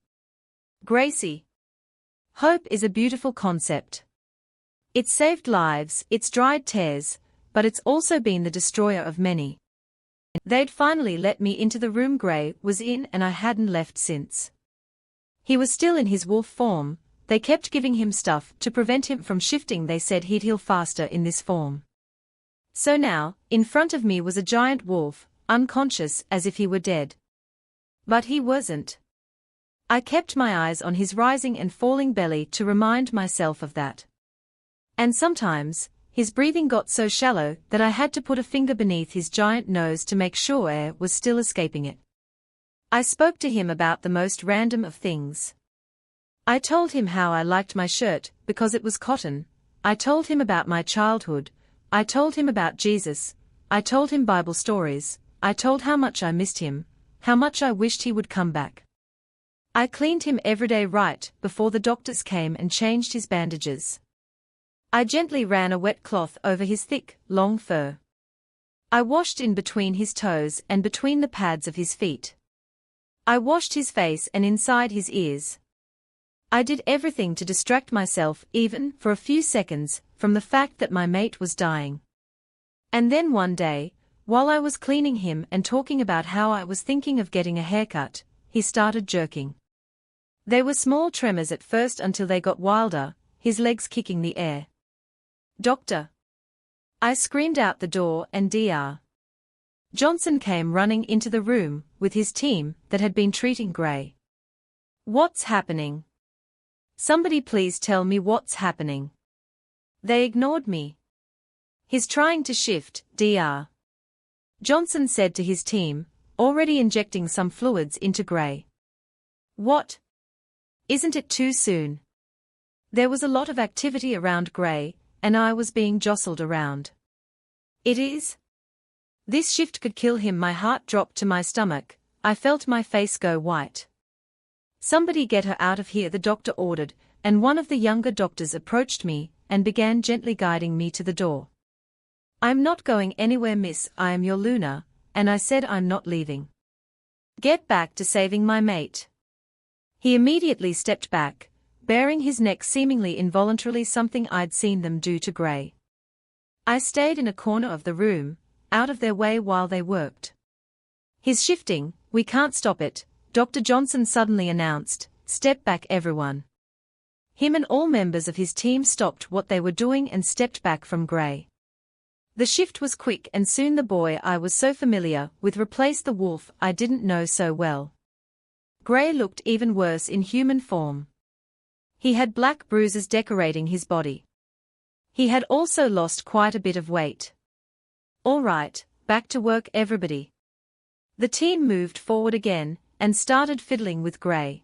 Gracie. Hope is a beautiful concept. It's saved lives, it's dried tears, but it's also been the destroyer of many. They'd finally let me into the room Gray was in and I hadn't left since. He was still in his wolf form. They kept giving him stuff to prevent him from shifting. They said he'd heal faster in this form. So now, in front of me was a giant wolf, unconscious as if he were dead. But he wasn't. I kept my eyes on his rising and falling belly to remind myself of that. And sometimes, his breathing got so shallow that I had to put a finger beneath his giant nose to make sure air was still escaping it. I spoke to him about the most random of things. I told him how I liked my shirt because it was cotton. I told him about my childhood. I told him about Jesus. I told him Bible stories. I told how much I missed him, how much I wished he would come back. I cleaned him every day right before the doctors came and changed his bandages. I gently ran a wet cloth over his thick, long fur. I washed in between his toes and between the pads of his feet. I washed his face and inside his ears. I did everything to distract myself, even for a few seconds, from the fact that my mate was dying. And then one day, while I was cleaning him and talking about how I was thinking of getting a haircut, he started jerking. They were small tremors at first until they got wilder, his legs kicking the air. Doctor! I screamed out the door and Dr. Johnson came running into the room with his team that had been treating Gray. What's happening? Somebody please tell me what's happening. They ignored me. He's trying to shift, Dr. Johnson said to his team, already injecting some fluids into Gray. What? Isn't it too soon? There was a lot of activity around Gray, and I was being jostled around. It is? This shift could kill him. My heart dropped to my stomach. I felt my face go white. Somebody get her out of here, the doctor ordered, and one of the younger doctors approached me and began gently guiding me to the door. I'm not going anywhere, miss. I am your Luna, and I said I'm not leaving. Get back to saving my mate. He immediately stepped back, baring his neck seemingly involuntarily, something I'd seen them do to Gray. I stayed in a corner of the room, out of their way while they worked. He's shifting, we can't stop it, Dr. Johnson suddenly announced. Step back everyone. Him and all members of his team stopped what they were doing and stepped back from Gray. The shift was quick and soon the boy I was so familiar with replaced the wolf I didn't know so well. Gray looked even worse in human form. He had black bruises decorating his body. He had also lost quite a bit of weight. All right, back to work everybody. The team moved forward again and started fiddling with Gray.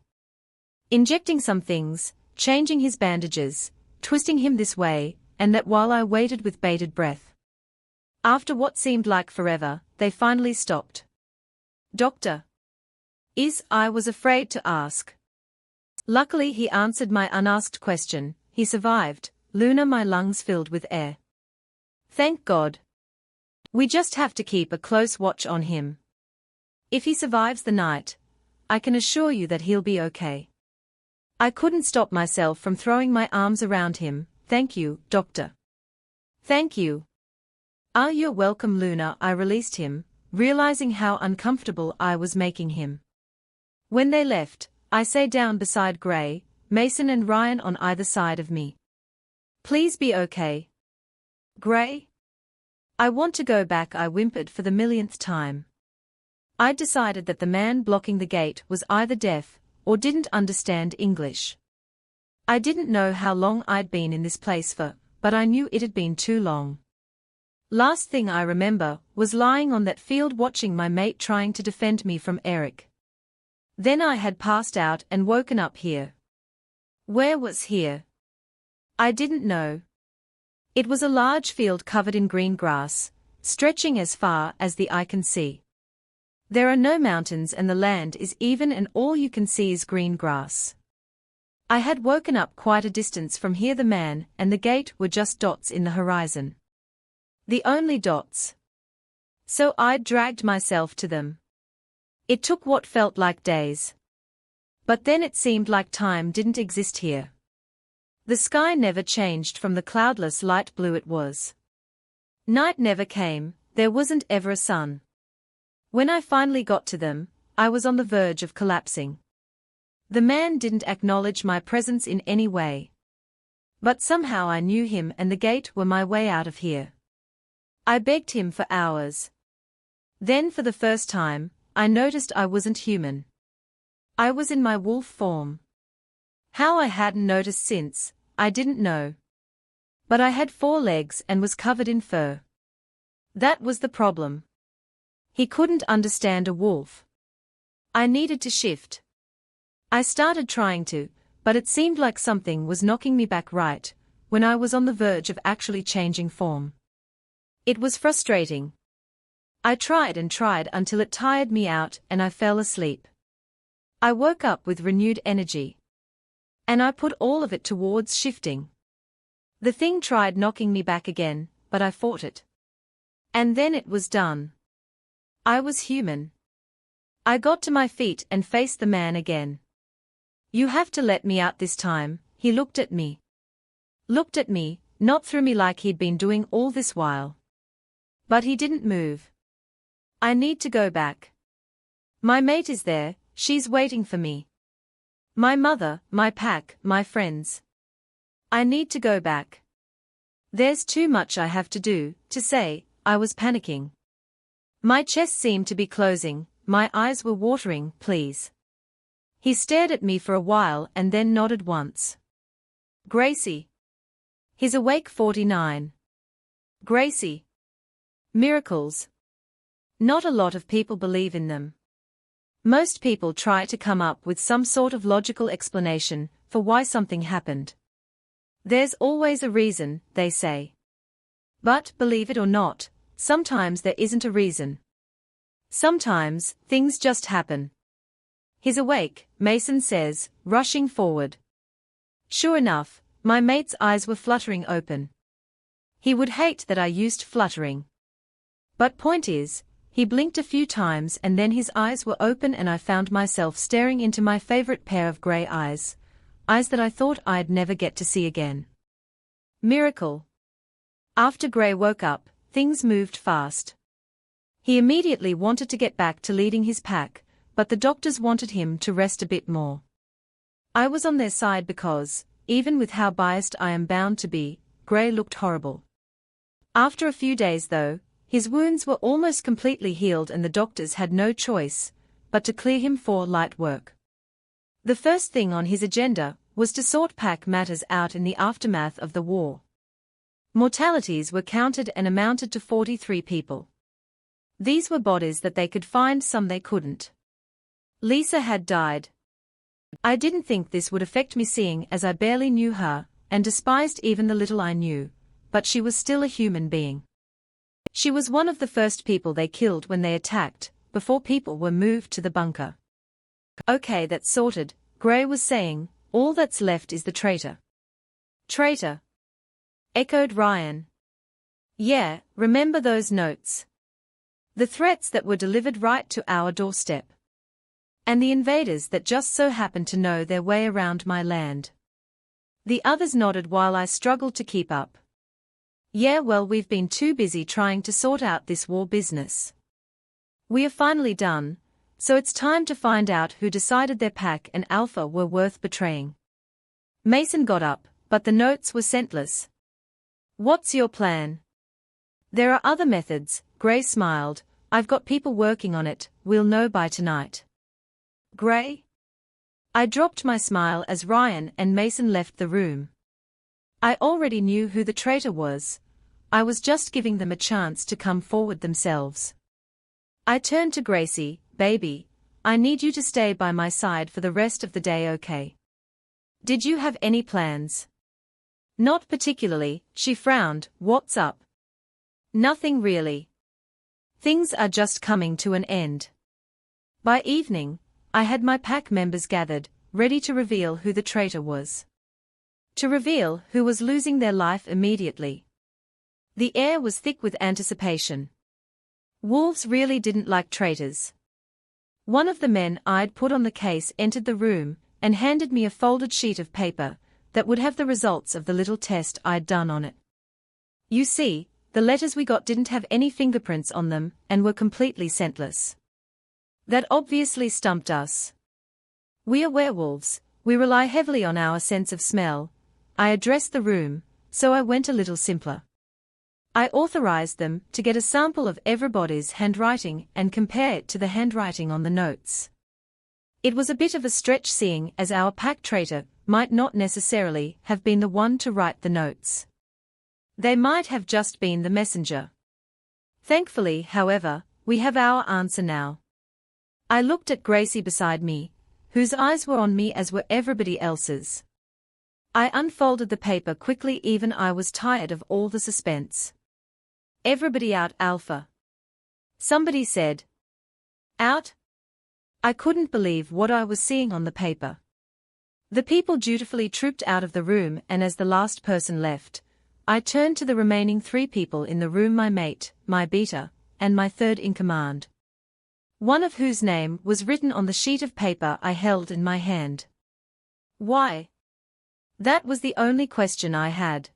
Injecting some things, changing his bandages, twisting him this way and that while I waited with bated breath. After what seemed like forever, they finally stopped. Doctor? I was afraid to ask. Luckily he answered my unasked question. He survived, Luna. My lungs filled with air. Thank God. We just have to keep a close watch on him. If he survives the night, I can assure you that he'll be okay. I couldn't stop myself from throwing my arms around him. Thank you, Doctor. Thank you. You're welcome, Luna. I released him, realizing how uncomfortable I was making him. When they left, I sat down beside Gray, Mason and Ryan on either side of me. Please be okay. Gray? I want to go back, I whimpered for the millionth time. I'd decided that the man blocking the gate was either deaf or didn't understand English. I didn't know how long I'd been in this place for, but I knew it had been too long. Last thing I remember was lying on that field watching my mate trying to defend me from Eric. Then I had passed out and woken up here. Where was here? I didn't know. It was a large field covered in green grass, stretching as far as the eye can see. There are no mountains and the land is even and all you can see is green grass. I had woken up quite a distance from here. The man and the gate were just dots in the horizon. The only dots. So I'd dragged myself to them. It took what felt like days. But then it seemed like time didn't exist here. The sky never changed from the cloudless light blue it was. Night never came, there wasn't ever a sun. When I finally got to them, I was on the verge of collapsing. The man didn't acknowledge my presence in any way. But somehow I knew him and the gate were my way out of here. I begged him for hours. Then for the first time, I noticed I wasn't human. I was in my wolf form. How I hadn't noticed since, I didn't know. But I had 4 legs and was covered in fur. That was the problem. He couldn't understand a wolf. I needed to shift. I started trying to, but it seemed like something was knocking me back right when I was on the verge of actually changing form. It was frustrating. I tried and tried until it tired me out and I fell asleep. I woke up with renewed energy. And I put all of it towards shifting. The thing tried knocking me back again, but I fought it. And then it was done. I was human. I got to my feet and faced the man again. You have to let me out this time, he looked at me. Looked at me, not through me like he'd been doing all this while. But he didn't move. I need to go back. My mate is there, she's waiting for me. My mother, my pack, my friends. I need to go back. There's too much I have to do, to say. I was panicking. My chest seemed to be closing, my eyes were watering. Please. He stared at me for a while and then nodded once. Gracie. He's awake. 49. Gracie. Miracles. Not a lot of people believe in them. Most people try to come up with some sort of logical explanation for why something happened. There's always a reason, they say. But, believe it or not, sometimes there isn't a reason. Sometimes, things just happen. He's awake, Mason says, rushing forward. Sure enough, my mate's eyes were fluttering open. He would hate that I used fluttering. But point is, he blinked a few times and then his eyes were open and I found myself staring into my favorite pair of grey eyes. Eyes that I thought I'd never get to see again. Miracle. After Gray woke up, things moved fast. He immediately wanted to get back to leading his pack, but the doctors wanted him to rest a bit more. I was on their side because, even with how biased I am bound to be, Gray looked horrible. After a few days though, his wounds were almost completely healed and the doctors had no choice but to clear him for light work. The first thing on his agenda was to sort pack matters out in the aftermath of the war. Mortalities were counted and amounted to 43 people. These were bodies that they could find, some they couldn't. Lisa had died. I didn't think this would affect me seeing as I barely knew her, and despised even the little I knew, but she was still a human being. She was one of the first people they killed when they attacked, before people were moved to the bunker. Okay, that's sorted, Gray was saying, all that's left is the traitor. Traitor? Echoed Ryan. Yeah, remember those notes? The threats that were delivered right to our doorstep. And the invaders that just so happened to know their way around my land. The others nodded while I struggled to keep up. Yeah, well, we've been too busy trying to sort out this war business. We are finally done, so it's time to find out who decided their pack and Alpha were worth betraying. Mason got up, but the notes were scentless. What's your plan? There are other methods, Gray smiled. I've got people working on it, we'll know by tonight. Gray? I dropped my smile as Ryan and Mason left the room. I already knew who the traitor was. I was just giving them a chance to come forward themselves. I turned to Gracie. Baby, I need you to stay by my side for the rest of the day, okay? Did you have any plans? Not particularly, she frowned. What's up? Nothing really. Things are just coming to an end. By evening, I had my pack members gathered, ready to reveal who the traitor was. To reveal who was losing their life immediately. The air was thick with anticipation. Wolves really didn't like traitors. One of the men I'd put on the case entered the room and handed me a folded sheet of paper that would have the results of the little test I'd done on it. You see, the letters we got didn't have any fingerprints on them and were completely scentless. That obviously stumped us. We are werewolves, we rely heavily on our sense of smell. I addressed the room, so I went a little simpler. I authorized them to get a sample of everybody's handwriting and compare it to the handwriting on the notes. It was a bit of a stretch seeing as our pack traitor might not necessarily have been the one to write the notes. They might have just been the messenger. Thankfully, however, we have our answer now. I looked at Gracie beside me, whose eyes were on me as were everybody else's. I unfolded the paper quickly, even I was tired of all the suspense. Everybody out, Alpha. Somebody said. Out? I couldn't believe what I was seeing on the paper. The people dutifully trooped out of the room, and as the last person left, I turned to the remaining 3 people in the room, my mate, my beater, and my third in command. One of whose name was written on the sheet of paper I held in my hand. Why? That was the only question I had.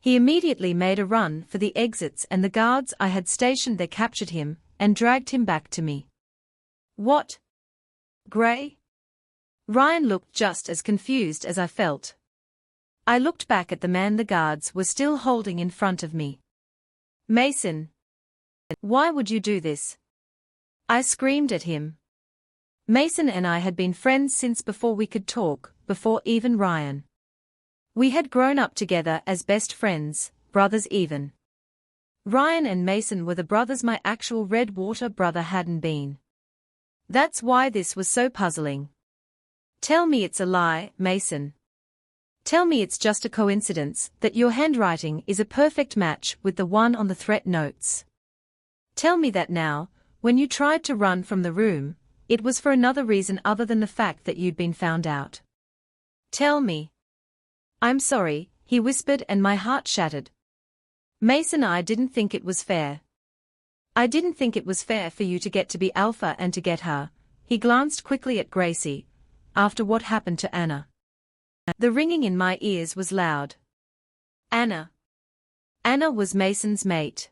He immediately made a run for the exits, and the guards I had stationed there captured him and dragged him back to me. What? Gray? Ryan looked just as confused as I felt. I looked back at the man the guards were still holding in front of me. Mason. Why would you do this? I screamed at him. Mason and I had been friends since before we could talk, before even Ryan. We had grown up together as best friends, brothers even. Ryan and Mason were the brothers my actual Redwater brother hadn't been. That's why this was so puzzling. Tell me it's a lie, Mason. Tell me it's just a coincidence that your handwriting is a perfect match with the one on the threat notes. Tell me that now, when you tried to run from the room, it was for another reason other than the fact that you'd been found out. Tell me. I'm sorry, he whispered, and my heart shattered. Mason, I didn't think it was fair. I didn't think it was fair for you to get to be Alpha and to get her. He glanced quickly at Gracie. After what happened to Anna. The ringing in my ears was loud. Anna. Anna was Mason's mate.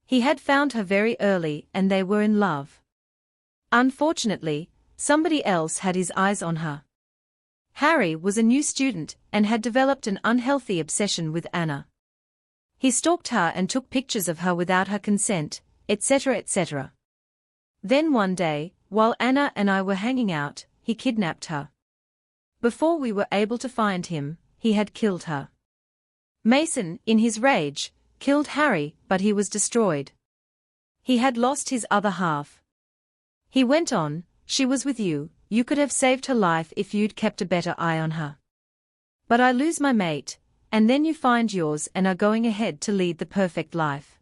He had found her very early and they were in love. Unfortunately, somebody else had his eyes on her. Harry was a new student and had developed an unhealthy obsession with Anna. He stalked her and took pictures of her without her consent, etc., etc. Then one day, while Anna and I were hanging out, he kidnapped her. Before we were able to find him, he had killed her. Mason, in his rage, killed Harry, but he was destroyed. He had lost his other half. He went on, she was with you, you could have saved her life if you'd kept a better eye on her. But I lose my mate, and then you find yours and are going ahead to lead the perfect life.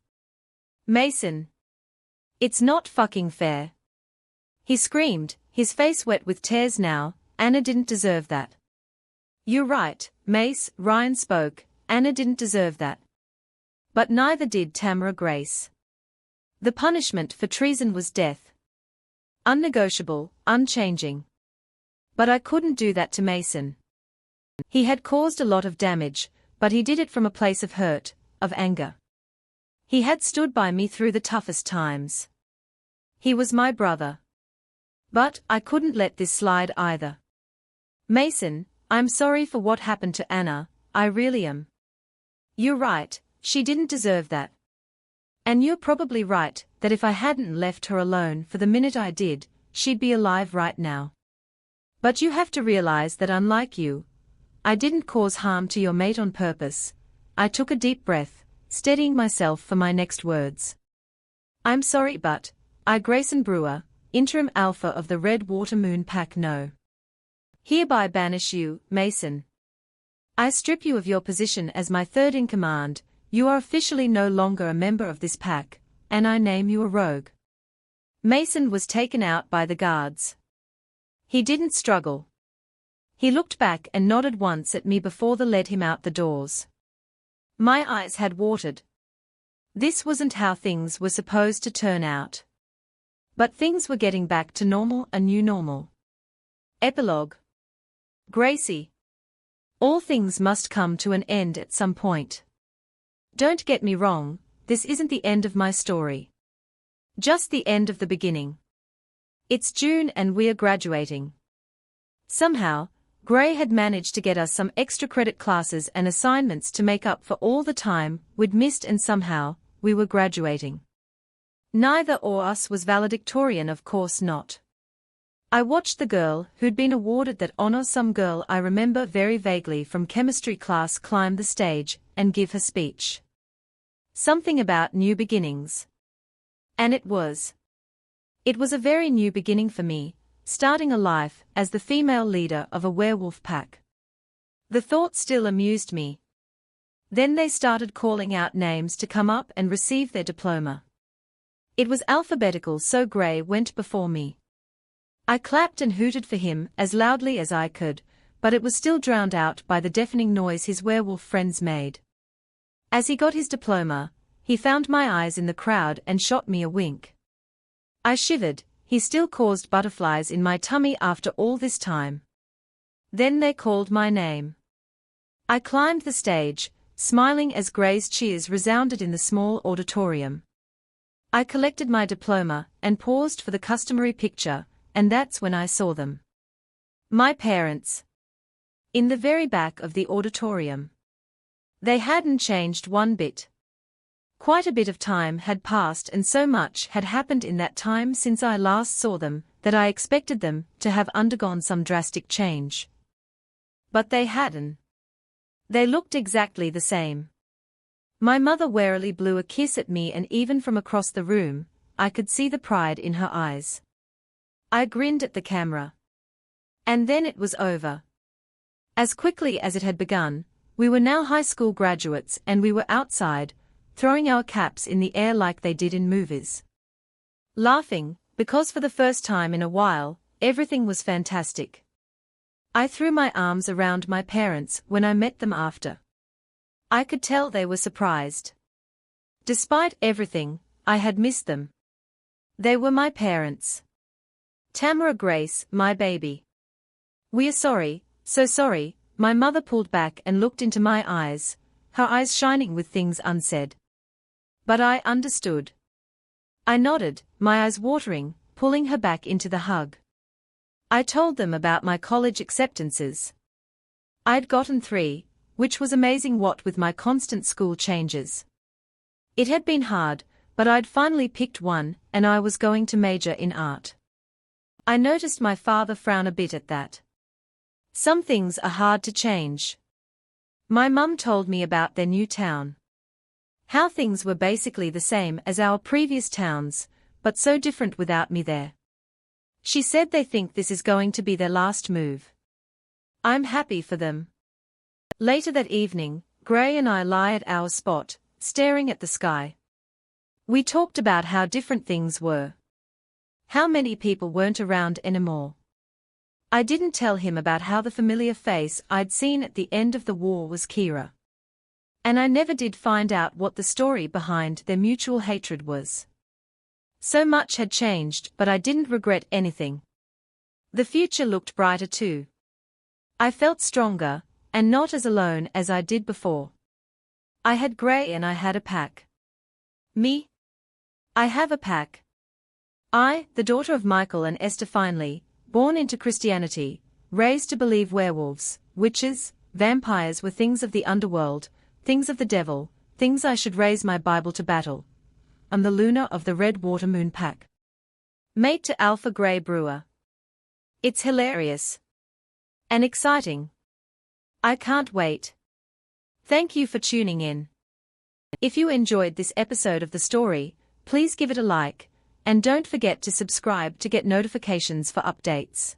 Mason. It's not fucking fair. He screamed, his face wet with tears now. Anna didn't deserve that. You're right, Mace, Ryan spoke, Anna didn't deserve that. But neither did Tamara Grace. The punishment for treason was death. Unnegotiable, unchanging. But I couldn't do that to Mason. He had caused a lot of damage, but he did it from a place of hurt, of anger. He had stood by me through the toughest times. He was my brother. But I couldn't let this slide either. Mason, I'm sorry for what happened to Anna, I really am. You're right, she didn't deserve that. And you're probably right, that if I hadn't left her alone for the minute I did, she'd be alive right now. But you have to realize that unlike you, I didn't cause harm to your mate on purpose. I took a deep breath, steadying myself for my next words. I'm sorry but, I Grayson Brewer, interim alpha of the Red Water Moon Pack no. Hereby banish you, Mason. I strip you of your position as my third in command, you are officially no longer a member of this pack, and I name you a rogue. Mason was taken out by the guards. He didn't struggle. He looked back and nodded once at me before they led him out the doors. My eyes had watered. This wasn't how things were supposed to turn out. But things were getting back to normal, a new normal. Epilogue. Gracie. All things must come to an end at some point. Don't get me wrong, this isn't the end of my story. Just the end of the beginning. It's June and we're graduating. Somehow, Gray had managed to get us some extra credit classes and assignments to make up for all the time we'd missed, and somehow, we were graduating. Neither or us was valedictorian, of course not. I watched the girl who'd been awarded that honor, some girl I remember very vaguely from chemistry class, climb the stage and give her speech. Something about new beginnings. And it was. It was a very new beginning for me, starting a life as the female leader of a werewolf pack. The thought still amused me. Then they started calling out names to come up and receive their diploma. It was alphabetical, so Gray went before me. I clapped and hooted for him as loudly as I could, but it was still drowned out by the deafening noise his werewolf friends made. As he got his diploma, he found my eyes in the crowd and shot me a wink. I shivered, he still caused butterflies in my tummy after all this time. Then they called my name. I climbed the stage, smiling as Gray's cheers resounded in the small auditorium. I collected my diploma and paused for the customary picture, and that's when I saw them. My parents. In the very back of the auditorium. They hadn't changed one bit. Quite a bit of time had passed and so much had happened in that time since I last saw them, that I expected them to have undergone some drastic change. But they hadn't. They looked exactly the same. My mother warily blew a kiss at me, and even from across the room, I could see the pride in her eyes. I grinned at the camera. And then it was over. As quickly as it had begun, we were now high school graduates and we were outside, throwing our caps in the air like they did in movies. Laughing, because for the first time in a while, everything was fantastic. I threw my arms around my parents when I met them after. I could tell they were surprised. Despite everything, I had missed them. They were my parents. Tamara Grace, my baby. We're sorry, so sorry, my mother pulled back and looked into my eyes, her eyes shining with things unsaid. But I understood. I nodded, my eyes watering, pulling her back into the hug. I told them about my college acceptances. I'd gotten 3, which was amazing what with my constant school changes. It had been hard, but I'd finally picked one, and I was going to major in art. I noticed my father frown a bit at that. Some things are hard to change. My mum told me about their new town. How things were basically the same as our previous towns, but so different without me there. She said they think this is going to be their last move. I'm happy for them. Later that evening, Gray and I lie at our spot, staring at the sky. We talked about how different things were. How many people weren't around anymore. I didn't tell him about how the familiar face I'd seen at the end of the war was Kira. And I never did find out what the story behind their mutual hatred was. So much had changed, but I didn't regret anything. The future looked brighter too. I felt stronger, and not as alone as I did before. I had Gray and I had a pack. Me? I have a pack. I, the daughter of Michael and Esther Finley, born into Christianity, raised to believe werewolves, witches, vampires were things of the underworld, things of the devil, things I should raise my Bible to battle. I'm the Luna of the Red Water Moon Pack. Mate to Alpha Grey Brewer. It's hilarious. And exciting. I can't wait. Thank you for tuning in. If you enjoyed this episode of the story, please give it a like, and don't forget to subscribe to get notifications for updates.